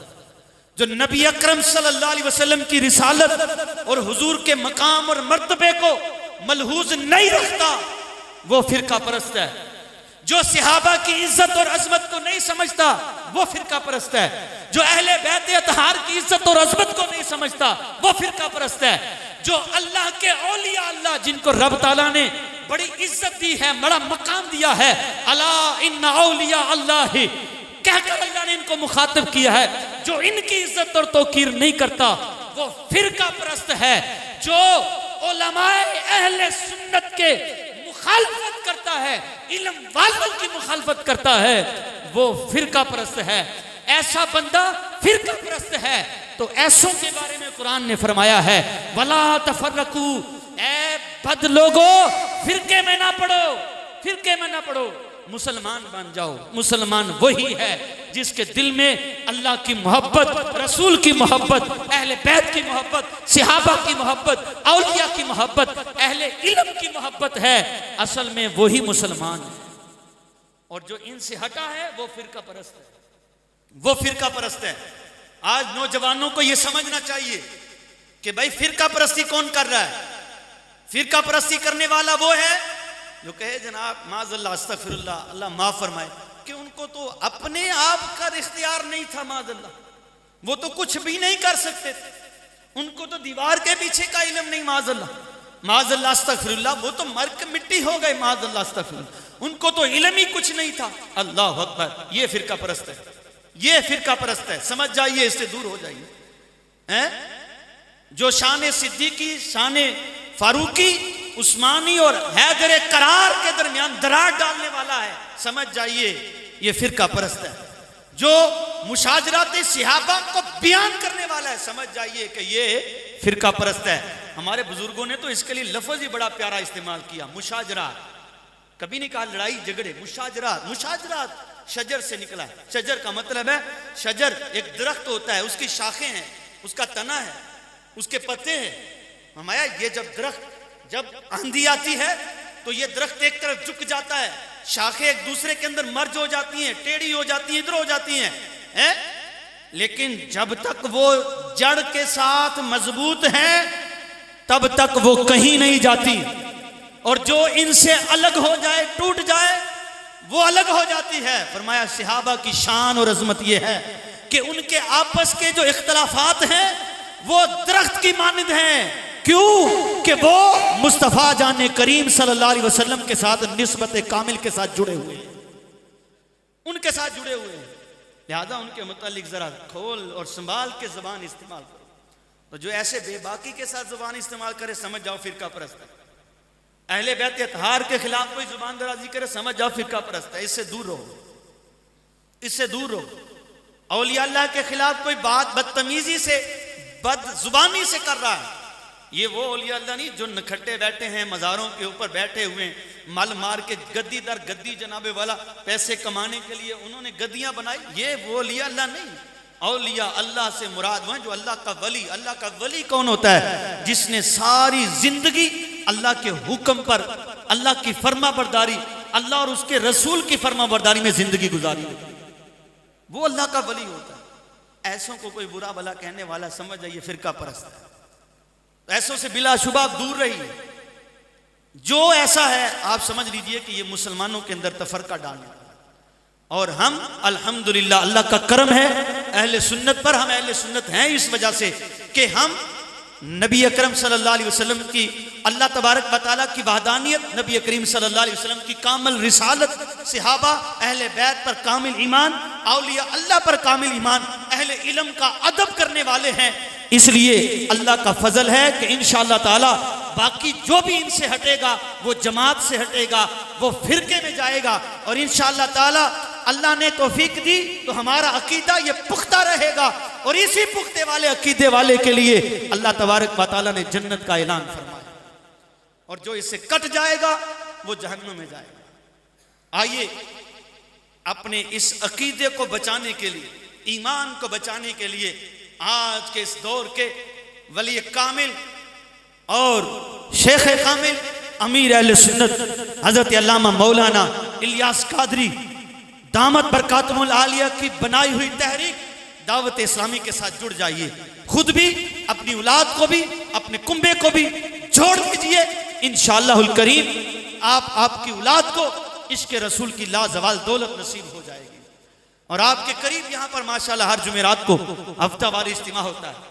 جو نبی اکرم صلی اللہ علیہ وسلم کی رسالت اور حضور کے مقام اور مرتبے کو ملحوظ نہیں رکھتا وہ فرقہ پرست ہے. جو صحابہ کی عزت اور عظمت کو نہیں سمجھتا وہ فرقہ پرست ہے. جو اہل بیت اطہار کی عزت اور عظمت کو نہیں سمجھتا وہ فرقہ پرست ہے. جو اللہ کے اولیاء اللہ جن کو رب تعالیٰ نے بڑی عزت دی ہے, بڑا مقام دیا ہے, الا ان اولیاء اللہ کہہ کر اللہ نے ان کو مخاطب کیا ہے, جو ان کی عزت اور توقیر نہیں کرتا وہ فرقہ پرست ہے. جو علماء اہل سنت کے مخالفت کرتا ہے, علم والوں کی مخالفت کرتا ہے وہ فرقہ پرست ہے. ایسا بندہ فرقہ پرست ہے. تو ایسوں کے بارے میں قرآن نے فرمایا ہے وَلَا تَفَرَّقُوا, اے بد لوگو فرقے میں نہ پڑو, مسلمان بن جاؤ. مسلمان وہی ہے جس کے دل میں اللہ کی محبت, رسول کی محبت, اہل بیت کی محبت, صحابہ کی محبت, اولیاء کی محبت, اہل علم کی محبت ہے. اصل میں وہی مسلمان ہے. اور جو ان سے ہٹا ہے وہ فرقہ پرست ہے. آج نوجوانوں کو یہ سمجھنا چاہیے کہ بھائی فرقہ پرستی کون کر رہا ہے. فرقہ پرستی کرنے والا وہ ہے جو کہے جناب معاذ اللہ استغفر اللہ, اللہ معاف فرمائے, کہ ان کو تو اپنے آپ کا اختیار نہیں تھا, معاذ اللہ وہ تو کچھ بھی نہیں کر سکتے تھے, ان کو تو دیوار کے پیچھے کا علم نہیں, معاذ اللہ استغفر اللہ, وہ تو مر کے مٹی ہو گئے, معاذ اللہ استغفر اللہ, ان کو تو علم ہی کچھ نہیں تھا. اللہ اکبر, یہ فرقہ پرست ہے, یہ فرقہ پرست ہے. سمجھ جائیے, اس سے دور ہو جائیے. جو شان صدیقی, شان فاروقی, عثمانی اور حیدر قرار کے درمیان دراڑ ڈالنے والا ہے, سمجھ جائیے یہ فرقہ پرست ہے. جو مشاجرات صحابہ کو بیان کرنے والا ہے, سمجھ جائیے کہ یہ فرقہ پرست ہے. ہمارے بزرگوں نے تو اس کے لیے لفظ ہی بڑا پیارا استعمال کیا, مشاجرات. کبھی نہیں کہا لڑائی جھگڑے, مشاجرات شجر سے نکلا ہے. شجر کا مطلب ہے, شجر ایک درخت ہوتا ہے, اس کی شاخیں ہیں, اس کا تنا ہے, اس کے پتے ہیں. ہمایا یہ جب آندھی آتی ہے تو یہ درخت ایک طرف جھک جاتا ہے, شاخیں ایک دوسرے کے اندر مرج ہو جاتی ہیں, ٹیڑھی ہو جاتی ہیں, ادھر ہو جاتی ہیں, لیکن جب تک وہ جڑ کے ساتھ مضبوط ہیں تب تک وہ کہیں نہیں جاتی. اور جو ان سے الگ ہو جائے, ٹوٹ جائے, وہ الگ ہو جاتی ہے. فرمایا صحابہ کی شان اور عظمت یہ ہے کہ ان کے آپس کے جو اختلافات ہیں وہ درخت کی مانند ہیں. کیوں کہ وہ مصطفیٰ جان کریم صلی اللہ علیہ وسلم کے ساتھ نسبت کامل کے ساتھ جڑے ہوئے ہیں, ان کے ساتھ جڑے ہوئے ہیں. لہذا ان کے متعلق ذرا کھول اور سنبھال کے زبان استعمال کرو. تو جو ایسے بے باکی کے ساتھ زبان استعمال کرے سمجھ جاؤ فرقہ پرست ہے. اہل بیت اطہار کے خلاف کوئی زبان درازی کرے سمجھ جاؤ فرقہ پرست ہے. اس سے دور رہو. اولیاء اللہ کے خلاف کوئی بات بدتمیزی سے, بد زبانی سے کر رہا ہے, یہ وہ اولیاء اللہ نہیں جو نکھٹے بیٹھے ہیں, مزاروں کے اوپر بیٹھے ہوئے ہیں, مل مار کے گدی در گدی جناب والا پیسے کمانے کے لیے انہوں نے گدیاں بنائی. یہ وہ اولیاء اللہ نہیں. اولیاء اللہ سے مراد وہ جو اللہ کا ولی. اللہ کا ولی کون ہوتا ہے؟ جس نے ساری زندگی اللہ کے حکم پر, اللہ کی فرما برداری, اللہ اور اس کے رسول کی فرما برداری میں زندگی گزاری, وہ اللہ کا ولی ہوتا ہے. ایسوں کو کوئی برا بھلا کہنے والا سمجھ جائیے فرقہ پرست ہے. ایسوں سے بلا شبہ دور رہیے. جو ایسا ہے آپ سمجھ لیجئے کہ یہ مسلمانوں کے اندر تفرقہ ڈالنے والا. اور ہم الحمدللہ اللہ کا کرم ہے اہل سنت پر، ہم اہل سنت ہیں اس وجہ سے کہ ہم نبی اکرم صلی اللہ علیہ وسلم کی اللہ تبارک و تعالیٰ کی وحدانیت، نبی کریم صلی اللہ علیہ وسلم کی کامل رسالت، صحابہ اہل بیت پر کامل ایمان، اولیاء اللہ پر کامل ایمان، اہل علم کا ادب کرنے والے ہیں. اس لیے اللہ کا فضل ہے کہ انشاءاللہ تعالی باقی جو بھی ان سے ہٹے گا وہ جماعت سے ہٹے گا، وہ فرقے میں جائے گا، اور انشاءاللہ تعالی اللہ نے توفیق دی تو ہمارا عقیدہ یہ پختہ رہے گا، اور اسی پختے والے عقیدے والے کے لیے اللہ تبارک و تعالی نے جنت کا اعلان فرمایا، اور جو اس سے کٹ جائے گا وہ جہنم میں جائے گا. آئیے اپنے اس عقیدے کو بچانے کے لیے، ایمان کو بچانے کے لیے آج کے اس دور کے ولی کامل اور شیخ کامل امیر اہل سنت حضرت علامہ مولانا الیاس قادری دامت برکاتہم العالیہ کی بنائی ہوئی تحریک دعوت اسلامی کے ساتھ جڑ جائیے. خود بھی، اپنی اولاد کو بھی، اپنے کنبے کو بھی جوڑ دیجئے. انشاءاللہ الکریم آپ کی اولاد کو عشق رسول کی لازوال دولت نصیب ہو جائے گی. اور آپ کے قریب یہاں پر ماشاءاللہ ہر جمعرات کو ہفتہ واری اجتماع ہوتا ہے.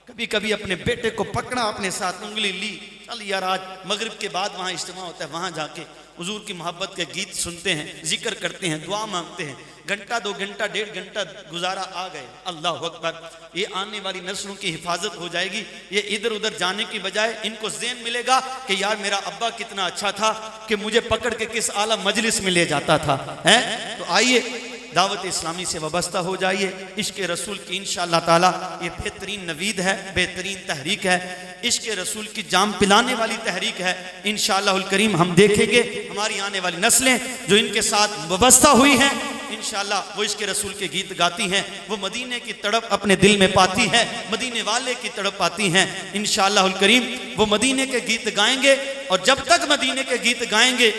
کبھی کبھی اپنے بیٹے کو پکڑا، اپنے ساتھ انگلی لی، چل یار آج مغرب کے بعد وہاں اجتماع ہوتا ہے، وہاں جا کے حضور کی محبت کے گیت سنتے ہیں، ذکر کرتے ہیں، دعا مانگتے ہیں. گھنٹہ 2 گھنٹہ 1.5 گھنٹہ گزارا آ گئے. اللہ اکبر. یہ آنے والی نسلوں کی حفاظت ہو جائے گی. یہ ادھر ادھر جانے کی بجائے ان کو ذہن ملے گا کہ یار میرا ابا کتنا اچھا تھا کہ مجھے پکڑ کے کس اعلیٰ مجلس میں لے جاتا تھا. تو آئیے دعوت اسلامی سے وابستہ ہو جائیے. عشق رسول کی انشاءاللہ تعالی یہ بہترین نوید ہے، بہترین تحریک ہے، عشق رسول کی جام پلانے والی تحریک ہے. انشاءاللہ الکریم ہم دیکھیں گے ہماری آنے والی نسلیں جو ان کے ساتھ وابستہ ہوئی ہیں، انشاءاللہ وہ عشق رسول کے گیت گاتی ہیں، وہ مدینے کی تڑپ اپنے دل میں پاتی ہے، مدینے والے کی تڑپ پاتی ہیں. انشاءاللہ الکریم وہ مدینے کے گیت گائیں گے، اور جب تک مدینے کے گیت گائیں گے،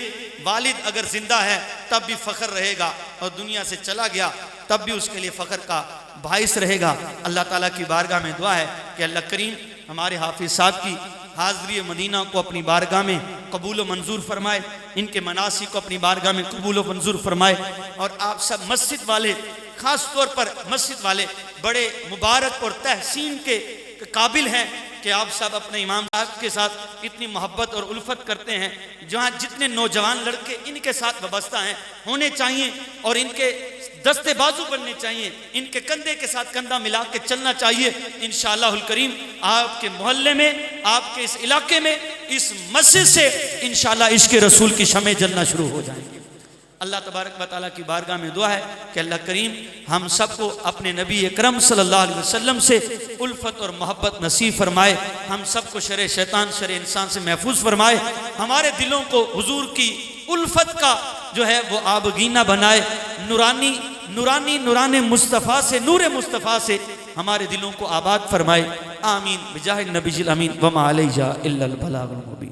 والد اگر زندہ ہے تب بھی فخر رہے گا، اور دنیا سے چلا گیا تب بھی اس کے لیے فخر کا باعث رہے گا. اللہ تعالیٰ کی بارگاہ میں دعا ہے کہ اللہ کریم ہمارے حافظ صاحب کی حاضری مدینہ کو اپنی بارگاہ میں قبول و منظور فرمائے، ان کے مناسک کو اپنی بارگاہ میں قبول و منظور فرمائے. اور آپ سب مسجد والے، خاص طور پر مسجد والے بڑے مبارک اور تحسین کے قابل ہیں کہ آپ سب اپنے امام صاحب کے ساتھ اتنی محبت اور الفت کرتے ہیں. جہاں جتنے نوجوان لڑکے ان کے ساتھ وابستہ ہیں ہونے چاہیے، اور ان کے دستے بازو بننے چاہیے، ان کے کندھے کے ساتھ کندھا ملا کے چلنا چاہیے. انشاءاللہ الکریم آپ کے محلے میں، آپ کے اس علاقے میں، اس مسجد سے انشاءاللہ عشق رسول کی شمع جلنا شروع ہو جائیں گے. اللہ تبارک و تعالیٰ کی بارگاہ میں دعا ہے کہ اللہ کریم ہم سب کو اپنے نبی اکرم صلی اللہ علیہ وسلم سے الفت اور محبت نصیب فرمائے، ہم سب کو شر شیطان شر انسان سے محفوظ فرمائے، ہمارے دلوں کو حضور کی الفت کا جو ہے وہ آبگینہ بنائے، نورانی مصطفیٰ سے، نور مصطفیٰ سے ہمارے دلوں کو آباد فرمائے. آمین بجاہ النبی الامین وما علیہ الا البلاغ المبین.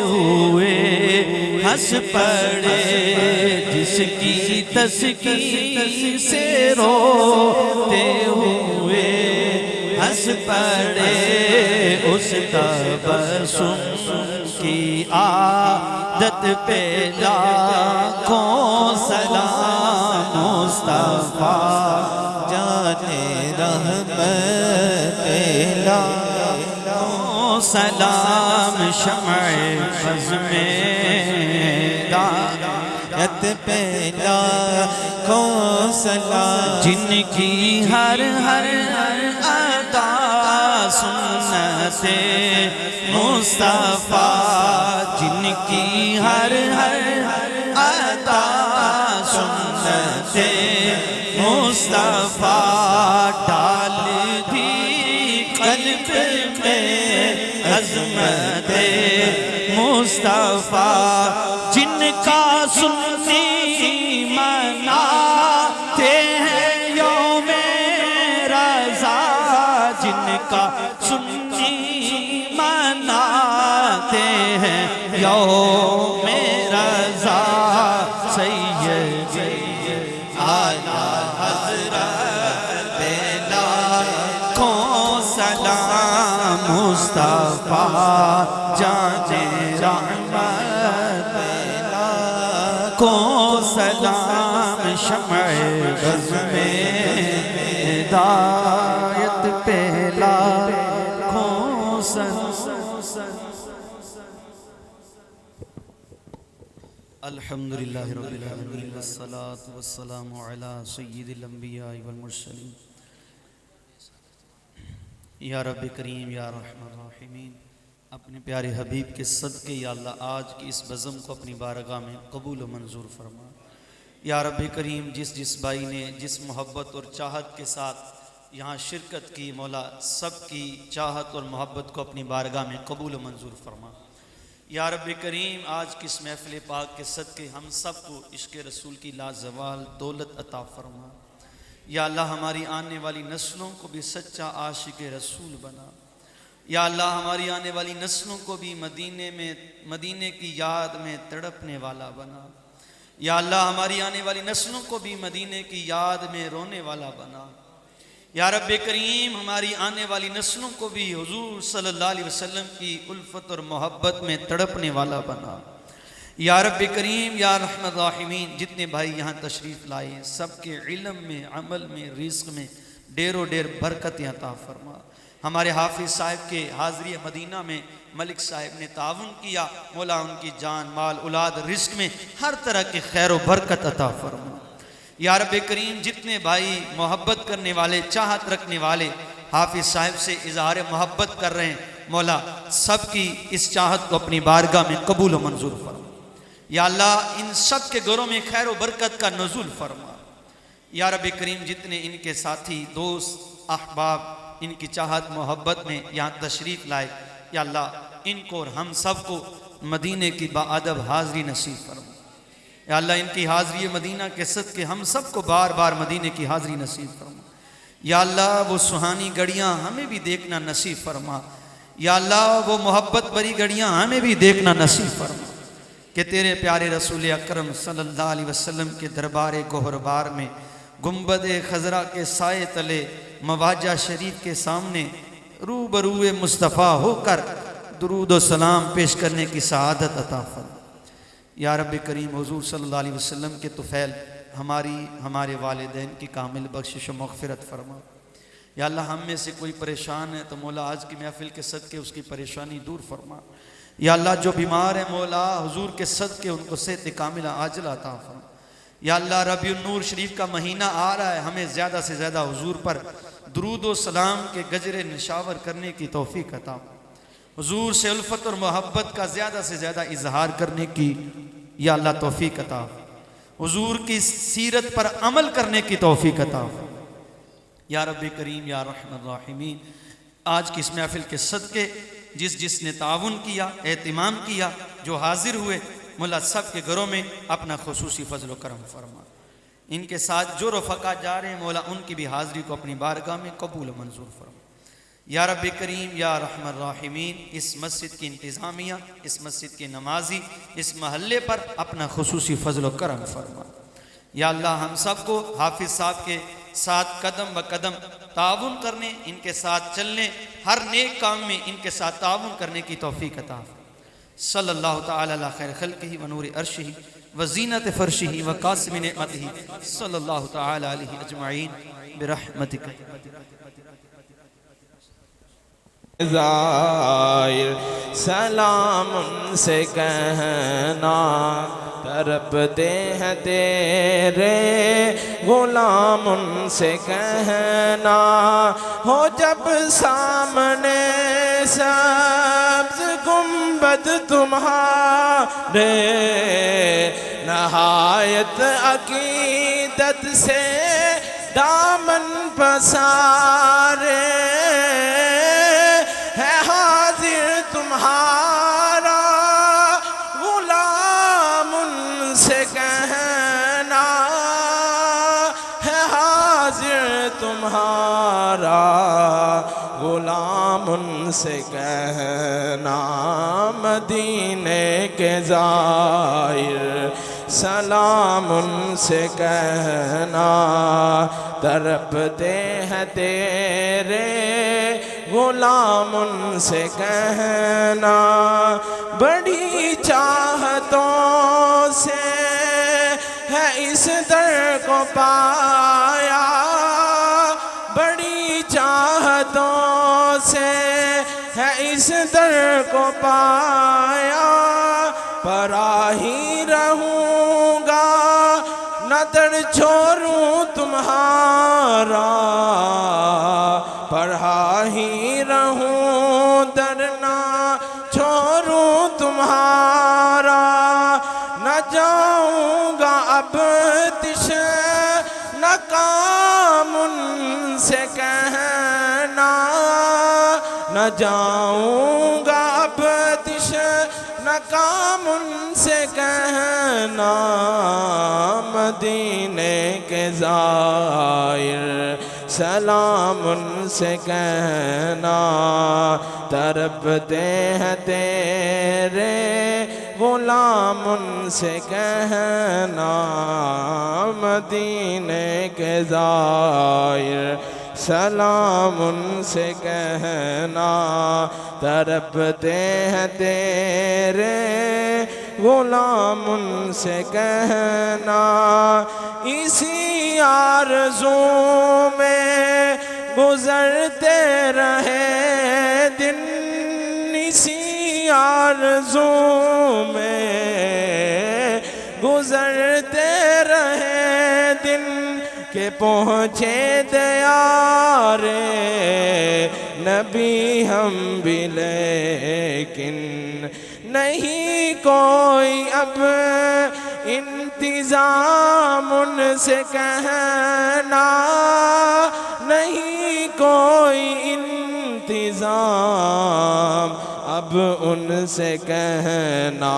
ہوئے ہنس پڑے جس کی تسکین سے روتے ہوئے ہنس پڑے اس تبسم کی عادت پہ لاکھوں سلام مصطفیٰ جانے رحمت لاکھوں سلام شمع فض میں دعوت پہ لاکھوں سلام جن کی ہر ادا سنت مصطفیٰ جن کی ہر ادا سنت مصطفیٰ ڈال دی قلب میں عظمت مصطفیٰ جن کا سنی مناتے ہیں یوم رضا جن کا سنی مناتے ہیں یوم رضا سید اعلیٰ حضرت لاکھوں سلام مصطفیٰ جان رحمت لاکھوں سلام شمع بز میں ہدایت پہ لاکھوں سلام الحمدللہ رب العالمین والصلاة والسلام علی سید الانبیاء والمرسلین یا رب کریم یا رحمن الرحیمین اپنے پیارے حبیب کے صدقے یا اللہ آج کی اس بزم کو اپنی بارگاہ میں قبول و منظور فرما یا رب کریم جس بھائی نے جس محبت اور چاہت کے ساتھ یہاں شرکت کی مولا سب کی چاہت اور محبت کو اپنی بارگاہ میں قبول و منظور فرما یا رب کریم آج کی اس محفل پاک کے صدقے ہم سب کو عشق رسول کی لازوال دولت عطا فرما یا اللہ ہماری آنے والی نسلوں کو بھی سچا عاشق رسول بنا یا اللہ ہماری آنے والی نسلوں کو بھی مدینے کی یاد میں تڑپنے والا بنا یا اللہ ہماری آنے والی نسلوں کو بھی مدینے کی یاد میں رونے والا بنا یا رب کریم ہماری آنے والی نسلوں کو بھی حضور صلی اللہ علیہ وسلم کی الفت اور محبت میں تڑپنے والا بنا یا رب کریم یا رحمت الراحمین جتنے بھائی یہاں تشریف لائے ہیں سب کے علم میں عمل میں رزق میں ڈیر و ڈیر برکتیں عطا فرما ہمارے حافظ صاحب کے حاضری مدینہ میں ملک صاحب نے تعاون کیا مولا ان کی جان مال اولاد رزق میں ہر طرح کی خیر و برکت عطا فرما یا رب کریم جتنے بھائی محبت کرنے والے چاہت رکھنے والے حافظ صاحب سے اظہار محبت کر رہے ہیں مولا سب کی اس چاہت کو اپنی بارگاہ میں قبول و منظور فرما یا اللہ ان سب کے گھروں میں خیر و برکت کا نزول فرما یا رب کریم جتنے ان کے ساتھی دوست احباب ان کی چاہت محبت میں یہاں تشریف لائے یا اللہ ان کو اور ہم سب کو مدینے کی باادب حاضری نصیب فرما یا اللہ ان کی حاضری مدینہ کے صدقے ہم سب کو بار بار مدینے کی حاضری نصیب فرما یا اللہ وہ سہانی گھڑیاں ہمیں بھی دیکھنا نصیب فرما یا اللہ وہ محبت بری گھڑیاں ہمیں بھی دیکھنا نصیب فرما کہ تیرے پیارے رسول اکرم صلی اللہ علیہ وسلم کے دربار گوہربار میں گنبد خضرا کے سائے تلے مواجہ شریف کے سامنے روبرو مصطفیٰ ہو کر درود و سلام پیش کرنے کی سعادت عطا فرما یا رب کریم حضور صلی اللہ علیہ وسلم کے طفیل ہمارے والدین کی کامل بخشش و مغفرت فرما یا اللہ ہم میں سے کوئی پریشان ہے تو مولا آج کی محفل کے صدقے اس کی پریشانی دور فرما یا اللہ جو بیمار ہیں مولا حضور کے صدقے ان کو صحت کاملہ عاجلہ عطا فرما یا اللہ ربیع النور شریف کا مہینہ آ رہا ہے ہمیں زیادہ سے زیادہ حضور پر درود و سلام کے گجرے نشاور کرنے کی توفیق عطا حضور سے الفت اور محبت کا زیادہ سے زیادہ اظہار کرنے کی یا اللہ توفیق عطا حضور کی سیرت پر عمل کرنے کی توفیق عطا یا رب کریم یا رحمن الراحمین آج کی اس محفل کے صدقے جس نے تعاون کیا اہتمام کیا جو حاضر ہوئے مولا سب کے گھروں میں اپنا خصوصی فضل و کرم فرما ان کے ساتھ جو رفقا جا رہے ہیں مولا ان کی بھی حاضری کو اپنی بارگاہ میں قبول و منظور فرما یا رب کریم یا رحمن الراحمین اس مسجد کی انتظامیہ اس مسجد کے نمازی اس محلے پر اپنا خصوصی فضل و کرم فرما یا اللہ ہم سب کو حافظ صاحب کے ساتھ قدم بقدم تعاون کرنے ان کے ساتھ چلنے ہر نیک کام میں ان کے ساتھ تعاون کرنے کی توفیق عطا صلی اللہ تعالی علی خیر خلقہ و نور عرشہ و زینت فرشہ و قاسم نعمتہ صلی اللہ تعالی علیہ اجمعین برحمتک ظاہر سلام ان سے کہنا تڑپتے ہیں تیرے غلام ان سے کہنا ہو جب سامنے سبز گنبد تمہارے نہایت عقیدت سے دامن پسارے ہے حاضر تمہارا غلام ان سے کہنا ہے حاضر تمہارا غلام ان سے کہنا مدینے کے زائر سلام ان سے کہنا تڑپتے ہیں تیرے غلام ان سے کہنا بڑی چاہتوں سے ہے اس در کو پایا بڑی چاہتوں سے ہے اس در کو پایا پرا ہی رہوں گا نہ در چھوڑوں تمہارا پڑھا ہی رہوں در نہ چھوڑوں تمہارا نہ جاؤں گا اب تشنہ کام ان سے کہنا نہ جاؤں گا اب تشنہ کام ان سے کہنا مدینے کے زائر سلام ان سے کہنا تڑپتے ہیں تیرے غلام ان سے کہنا مدینے کے زائر سلام ان سے کہنا تڑپتے ہیں تیرے غلام ان سے کہنا اسی آرزو میں گزرتے رہے دن اسی آرزو میں گزرتے رہے دن کہ پہنچے دیار نبی ہم بھی لیکن نہیں کوئی اب انتظام ان سے کہنا نہیں کوئی انتظام اب ان سے کہنا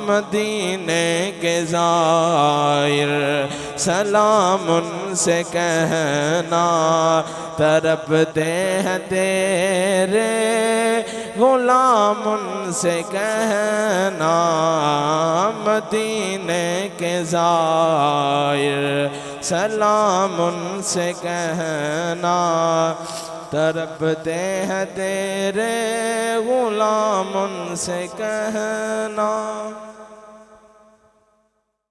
مدینے کے زائر سلام ان سے کہنا تڑپتے ہیں تیرے غلام ان سے کہنا مدینے کے زائر سلام ان سے کہنا تڑپتے ہیں تیرے غلام ان سے کہنا